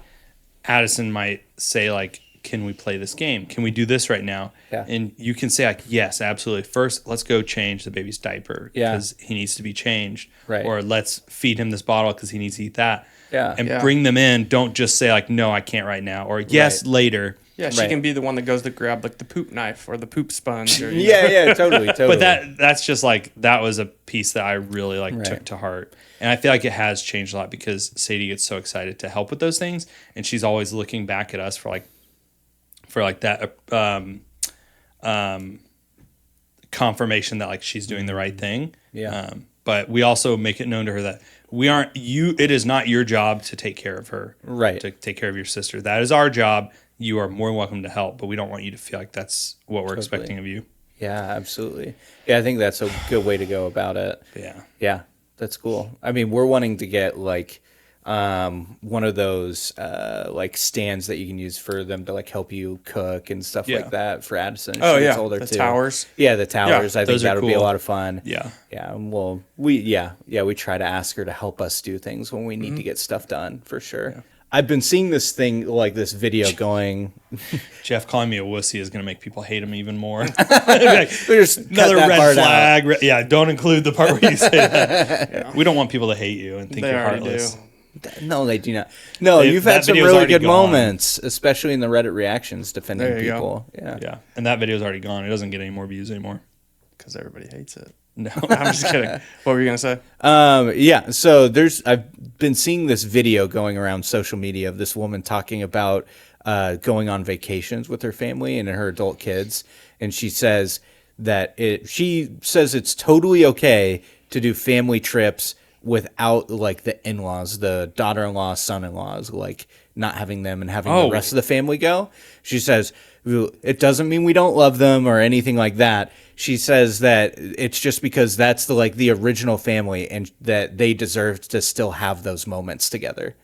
Addison might say like, can we play this game? Can we do this right now? Yeah. And you can say like, yes, absolutely. First, let's go change the baby's diaper because he needs to be changed. Right. Or let's feed him this bottle because he needs to eat that. Yeah. And bring them in. Don't just say like, no, I can't right now. Or yes, later. Yeah, she can be the one that goes to grab like the poop knife or the poop sponge. Or, totally. But that's just like, that was a piece that I really took to heart. And I feel like it has changed a lot because Sadie gets so excited to help with those things. And she's always looking back at us for that confirmation that like she's doing the right thing. Yeah. But we also make it known to her that it is not your job to take care of her. Right. To take care of your sister. That is our job. You are more than welcome to help, but we don't want you to feel like that's what we're expecting of you. Yeah, absolutely. Yeah, I think that's a good way to go about it. Yeah, that's cool. I mean, we're wanting to get like one of those like stands that you can use for them to like help you cook and stuff like that for Addison. The towers. Yeah, the towers. I think that would be a lot of fun. Yeah. Well, we try to ask her to help us do things when we need to get stuff done for sure. I've been seeing this thing, like this video going. Jeff calling me a wussy is going to make people hate him even more. Just Another red flag. Yeah, don't include the part where you say that. Yeah. We don't want people to hate you and think They you're already heartless. do. No, they do not. No, you've had some really good moments, especially in the Reddit reactions defending people. Go. Yeah. And that video's already gone. It doesn't get any more views anymore. Because everybody hates it. No. I'm just kidding. What were you going to say? Yeah, so I've been seeing this video going around social media of this woman talking about going on vacations with her family and her adult kids. And she says that it's totally okay to do family trips without like the in-laws, the daughter-in-law, son-in-laws, like not having them and having the rest of the family go. She says, it doesn't mean we don't love them or anything like that. She says that it's just because that's the original family and that they deserve to still have those moments together.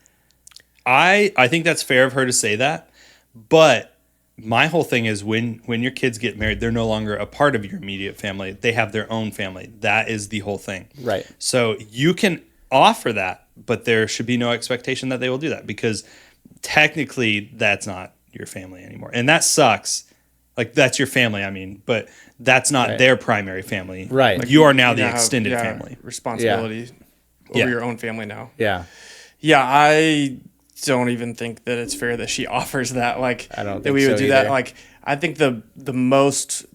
I think that's fair of her to say that, but my whole thing is when your kids get married, they're no longer a part of your immediate family. They have their own family. That is the whole thing. Right. So you can offer that, but there should be no expectation that they will do that because technically that's not your family anymore. And that sucks. Like that's your family, I mean, but that's not their primary family. Right. Like, you are now the extended family. Responsibility over your own family now. Yeah. Yeah, I don't even think that it's fair that she offers that. Like, I don't think that we would so do either. that. Like, I think the most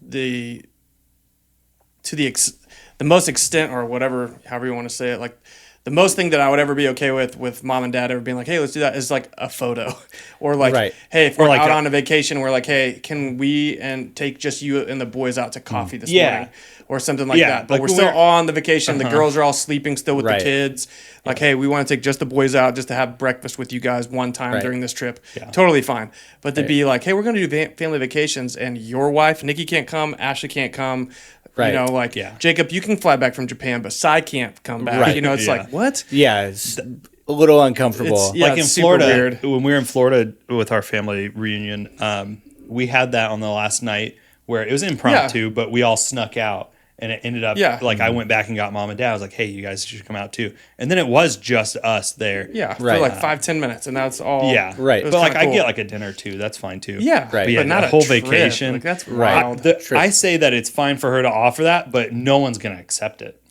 extent or whatever, however you want to say it, like the most thing that I would ever be okay with mom and dad ever being like, hey, let's do that is like a photo or like, hey, if we're like out on a vacation, we're like, hey, can we take just you and the boys out to coffee this morning or something like that. But like we're still on the vacation. The girls are all sleeping still with the Right. kids. Like, hey, we want to take just the boys out just to have breakfast with you guys one time Right. during this trip. Totally fine. But to be like, hey, we're going to do family vacations and your wife, Nikki, can't come. Ashley can't come. Right. You know, like, Jacob, you can fly back from Japan, but Sai can't come back. Right. You know, it's like, what? Yeah, it's a little uncomfortable. Like in it's super Florida, weird. when we were in Florida with our family reunion, we had that on the last night where it was impromptu, but we all snuck out. And it ended up like I went back and got mom and dad. I was like, hey, you guys should come out too. And then it was just us there. Yeah, for Right. like 5-10 minutes. And that's all. Yeah. Right. But like kinda cool. I get like a dinner too. That's fine too. Yeah, Right. But, yeah, but not a a whole trip. vacation. Like, that's Right. wild. I say that it's fine for her to offer that, but no one's going to accept it.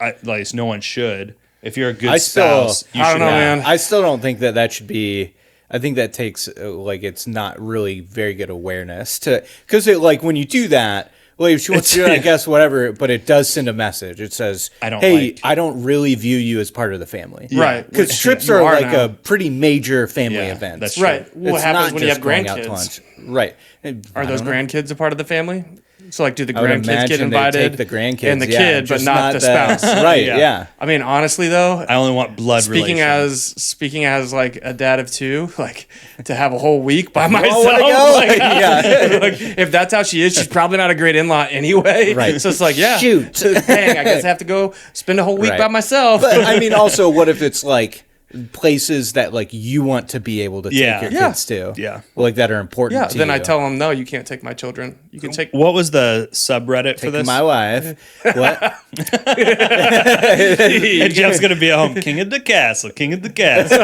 At least no one should. If you're a good spouse, you I should. don't know, man. I still don't think that should be. I think that takes it's not really very good awareness to because when you do that. Well, if she wants to do it, I guess whatever, but it does send a message. It says, I don't really view you as part of the family. Right. Because trips are like a pretty major family event. That's true. Right. What happens when you have going out to grandkids? lunch. Right. Are those grandkids a part of the family? So, like, do the I would grandkids get imagine they invited? take the grandkids, and the yeah, kid, but just not the spouse. Right, yeah. I mean, honestly, though, I only want blood speaking relation. as like a dad of two, like to have a whole week by myself. wanna go? Like, Yeah. like, if that's how she is, she's probably not a great in-law anyway. Right. So it's like, Shoot. dang, I guess I have to go spend a whole week Right. by myself. But I mean, also, what if it's like places that you want to be able to take your kids to? Yeah. Like that are important to then you. I tell them, no, you can't take my children. You can take. What was the subreddit for this? my wife. What? And Jeff's going to be at home, king of the castle, king of the castle.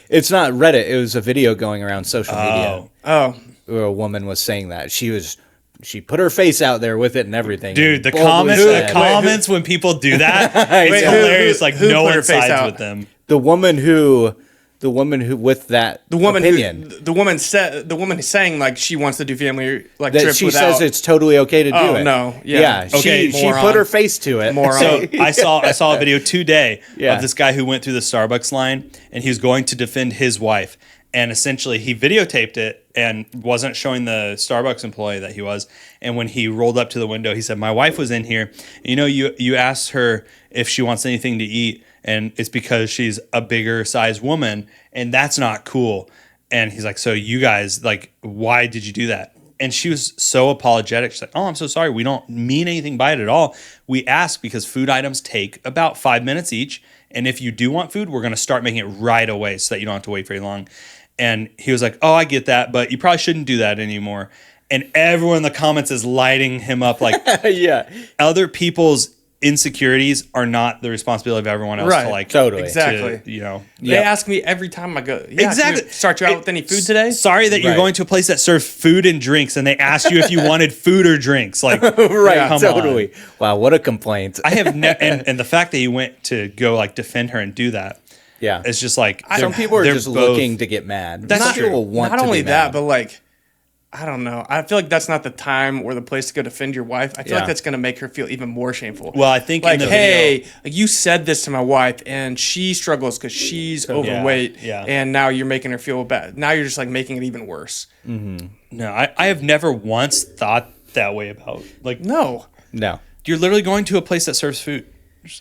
It's not Reddit. It was a video going around social media Oh, where a woman was saying that she put her face out there with it and everything. Dude, and the boldly said- comments when people do that, it's Wait, hilarious. Like who no put her one face sides out? with them. the woman who with that the woman opinion. the woman saying like she wants to do family like That trip she without. says it's totally okay to do Oh, it. no. Yeah. Okay, she moron. put her face to it. Moron. So I saw a video today Yeah. of this guy who went through the Starbucks line and he was going to defend his wife. And essentially he videotaped it and wasn't showing the Starbucks employee that he was. And when he rolled up to the window, he said, my wife was in here. You know, you asked her if she wants anything to eat. And it's because she's a bigger sized woman. And that's not cool. And he's like, so you guys, like, why did you do that? And she was so apologetic. She's like, oh, I'm so sorry. We don't mean anything by it at all. We ask because food items take about 5 minutes each. And if you do want food, we're going to start making it right away so that you don't have to wait very long. And he was like, oh, I get that, but you probably shouldn't do that anymore. And everyone in the comments is lighting him up like yeah. other people's insecurities are not the responsibility of everyone else Right. to like Totally. Exactly. to, you know. They ask me every time I go. Yeah, Exactly. Can we start you out with any food today? Sorry that you're Right. going to a place that serves food and drinks, and they asked you if you wanted food or drinks. Like, Right, come totally. on. Wow, what a complaint. I have and the fact that you went to go like defend her and do that, Yeah. it's just like Some people are they're just both- looking to get mad. That's Some true. people want Not to only be that, mad. but like, I don't know. I feel like that's not the time or the place to go defend your wife. I feel Yeah. like that's going to make her feel even more shameful. Well, I think like, in the hey, video, like you said this to my wife, and she struggles because she's overweight, yeah. and now you're making her feel bad. Now you're just like making it even worse. no, I have never once thought that way about like No, No. you're literally going to a place that serves food.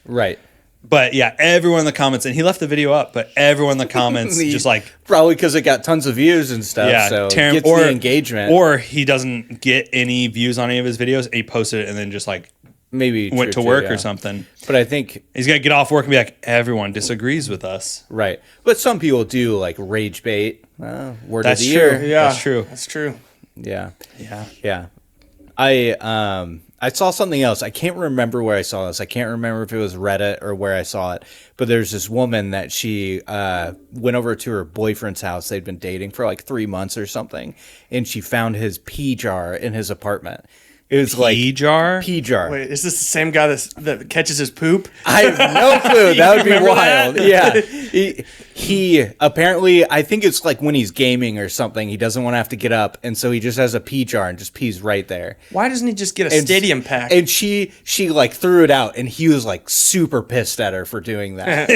Right. But yeah, everyone in the comments, and he left the video up, but everyone in the comments just like, Probably because it got tons of views and stuff. yeah, So tear him- gets the engagement. Or he doesn't get any views on any of his videos, and he posted it and then just like maybe went true to too, work yeah. or something. But I think He's got to get off work and be like, everyone disagrees with us. right. But some people do like rage bait. Word That's of the true. year. yeah, That's true. That's true. Yeah. Yeah. Yeah. I saw something else. I can't remember where I saw this. I can't remember if it was Reddit or where I saw it. But there's this woman that she went over to her boyfriend's house. They'd been dating for like 3 months or something, and she found his pea jar in his apartment. It was Pea jar? Pea jar. Wait, is this the same guy that catches his poop? I have no clue. That would be Remember wild. that? Yeah. He apparently, I think it's like when he's gaming or something, he doesn't want to have to get up. And so he just has a pea jar and just pees right there. Why doesn't he just get a And- stadium pack? And she like threw it out and he was like super pissed at her for doing that.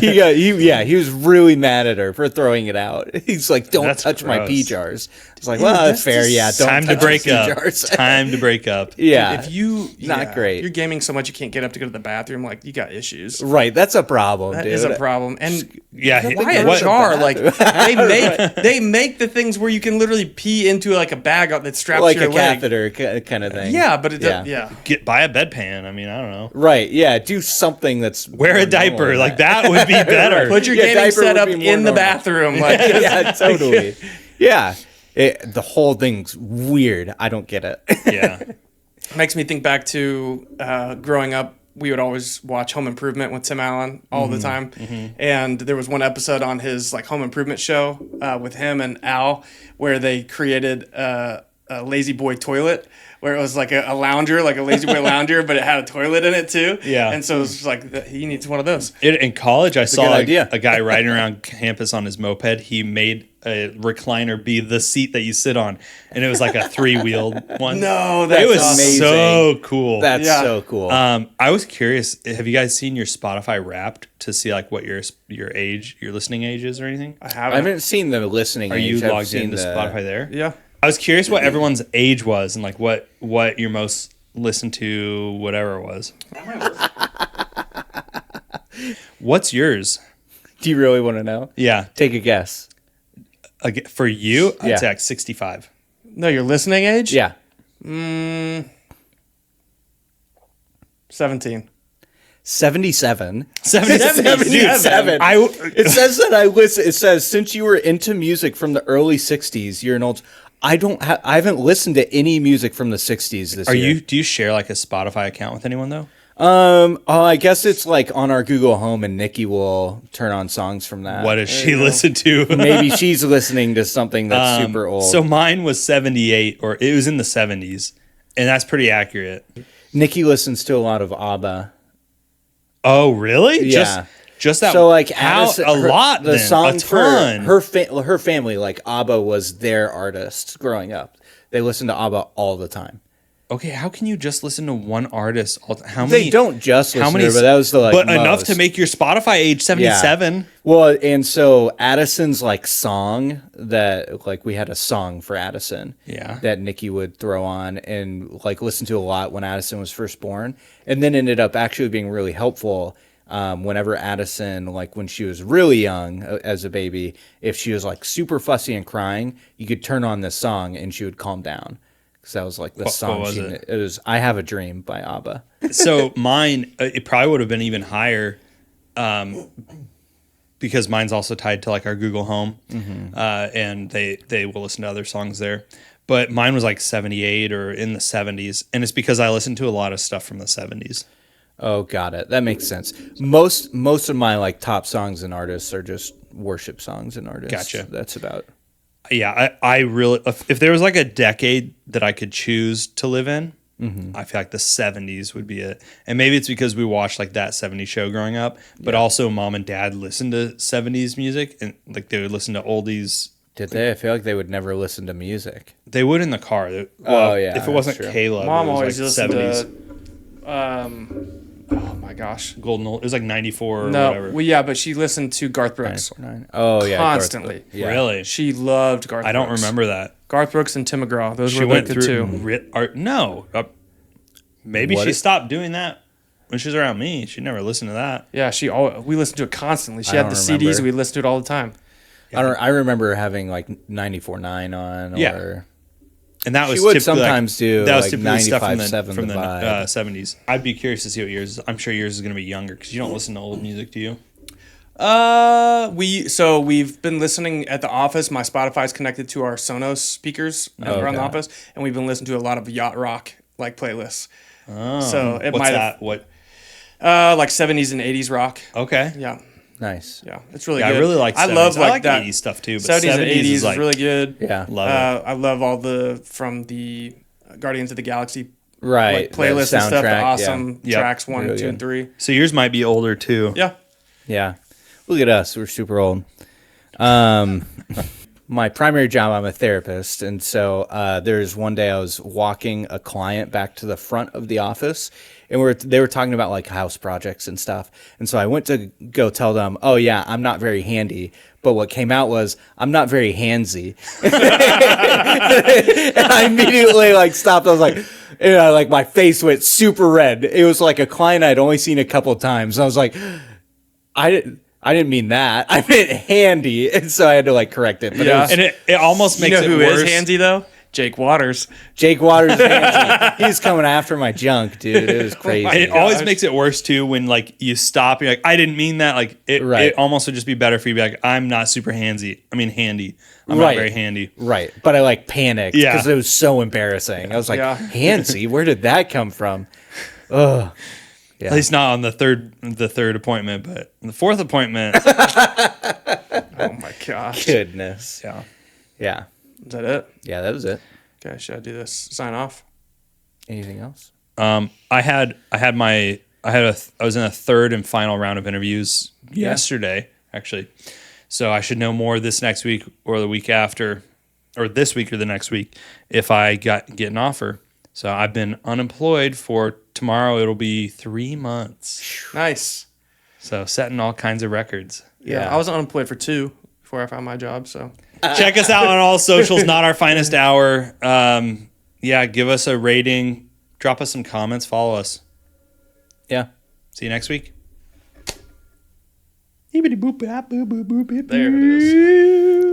He was really mad at her for throwing it out. He's like, don't That's touch my gross. pea jars. It's like, well, that's fair. just Yeah. Don't Time to touch break pea up. jars. Time to break up. Yeah. if you Not great. you're gaming so much you can't get up to go to the bathroom, like you got issues. Right. That's a problem, That dude. is a problem. And Yeah. why a what- jar? Like they make the things where you can literally pee into like a bag that's strapped Like to your a leg. catheter kind of thing. Yeah, but it does. Yeah. buy a bedpan. I mean, I don't know. Right. Yeah. Do something that's Wear a more diaper. normal than Like that would be better. Put your Yeah, gaming diaper would setup be more in the normal. bathroom. Like Yeah, totally. Yeah. The whole thing's weird. I don't get it. Yeah. makes me think back to growing up. We would always watch Home Improvement with Tim Allen all the time, and there was one episode on his like Home Improvement show with him and Al where they created a lazy boy toilet where it was like a lounger, like a lazy boy lounger, but it had a toilet in it too. Yeah. and so it was like he needs one of those. In college, I good saw idea. a guy riding around campus on his moped. He made a recliner be the seat that you sit on, and it was like a 3-wheeled one. No, that's it was awesome. so cool. That's Yeah. so cool. I was curious. Have you guys seen your Spotify Wrapped to see like what your age, your listening age is or anything? I I haven't. haven't seen the listening. Are you age. I've logged seen into the- Spotify there? Yeah. I was curious what everyone's age was and like what your most listened to whatever it was. What's yours? Do you really want to know? Yeah, Take a guess. for you, I'd Yeah. say like 65. No, your listening age? Yeah. 17. 77. 77. It says that I listen. It says since you were into music from the early 60s, you're an old. I haven't listened to any music from the 60s this year. Do you share like a Spotify account with anyone though? I guess it's like on our Google Home, and Nikki will turn on songs from that. What does she listen to? Maybe she's listening to something that's super old. So mine was 78, or it was in the 70s, and that's pretty accurate. Nikki listens to a lot of ABBA. Oh, really? Yeah. Just that. So like how Addison- a lot. The then, song a for ton. her family, like ABBA was their artist growing up. They listened to ABBA all the time. Okay, how can you just listen to one artist? How many? They don't just listen How many? to her, but that was the like. but enough most. to make your Spotify age 77. Well, and so Addison's like song that like we had a song for Addison. Yeah. That Nikki would throw on and like listen to a lot when Addison was first born, and then ended up actually being really helpful. Whenever Addison, like when she was really young as a baby, if she was like super fussy and crying, you could turn on this song and she would calm down. Because that was like the song. was it? It was "I Have a Dream" by ABBA. So mine, it probably would have been even higher. because mine's also tied to like our Google Home, and they will listen to other songs there. But mine was like 78 or in the 70s, and it's because I listened to a lot of stuff from the 70s. Oh, got it. That makes sense. Most of my like top songs and artists are just worship songs and artists. Gotcha. That's about. Yeah, I really, if there was like a decade that I could choose to live in, I feel like the 70s would be it. And maybe it's because we watched like that 70s show growing up, but also mom and dad listened to 70s music, and like they would listen to oldies. Did they? I feel like they would never listen to music. They would in the car. If it wasn't true. Caleb, Mom it was always like listened to. Oh my gosh. It was like 94 or No, whatever. well, yeah, but she listened to Garth Brooks 949. Oh yeah, constantly. Yeah. Really? She loved Garth Brooks. I don't remember that. Garth Brooks and Tim McGraw. Those She were went like the two. Maybe What she is- stopped doing that when she was around me. She never listened to that. Yeah, we listened to it constantly. She I had the don't CDs. remember. We listened to it all the time. I remember having like 94.9 on. Yeah. Or And that was She would typically, sometimes do, that was like, typically stuff 95.7 from The the Vibe. 70s. I'd be curious to see what yours is. I'm sure yours is going to be younger because you don't listen to old music, do you? We've been listening at the office. My Spotify's connected to our Sonos speakers around the office, and we've been listening to a lot of yacht rock like playlists. So it What's might that? have What? like 70s and 80s rock. Okay. Yeah, nice. yeah, it's really Yeah, good. I really like 70s. I love I like like that 80s stuff too, but 70s and 80s is like, really good. Yeah. love it. I love all from the Guardians of the Galaxy Right. like playlists and stuff. The soundtrack, awesome Yep. tracks 1, Really 2, and good. 3. So yours might be older too. Yeah. Yeah. Look at us. We're super old. My primary job, I'm a therapist. And so there's one day I was walking a client back to the front of the office, and they were talking about like house projects and stuff. And so I went to go tell them, oh, yeah, I'm not very handy. But what came out was, I'm not very handsy. And I immediately like stopped. I was like, like my face went super red. It was like a client I'd only seen a couple of times. I was like, I didn't mean that. I meant handy, and so I had to like correct it. But Yeah. And it almost makes You know it who worse. is handsy though? Jake Waters. Jake Waters, handsy. He was coming after my junk, dude. It was crazy. And it always gosh. makes it worse too when like you stop. You're like, I didn't mean that. Like it. Right. It almost would just be better for you to be like, I'm not super handsy. I mean handy. I'm not Right. very handy. Right, but I like panicked Yeah. because it was so embarrassing. I was like, Yeah. handsy, where did that come from? Ugh. At least not on the third appointment, but the fourth appointment. Oh my gosh. Goodness. Yeah. Yeah. Is that it? Yeah, that was it. Okay, should I do this? Sign off? Anything else? I was in a third and final round of interviews yesterday, actually. So I should know more this next week or the week after, or this week or the next week, if I get an offer. So I've been unemployed for tomorrow. It'll be 3 months. Nice. So setting all kinds of records. Yeah. I was unemployed for 2 before I found my job, so. Check us out on all socials, Not Our Finest Hour. Give us a rating. Drop us some comments. Follow us. Yeah. See you next week. There it is.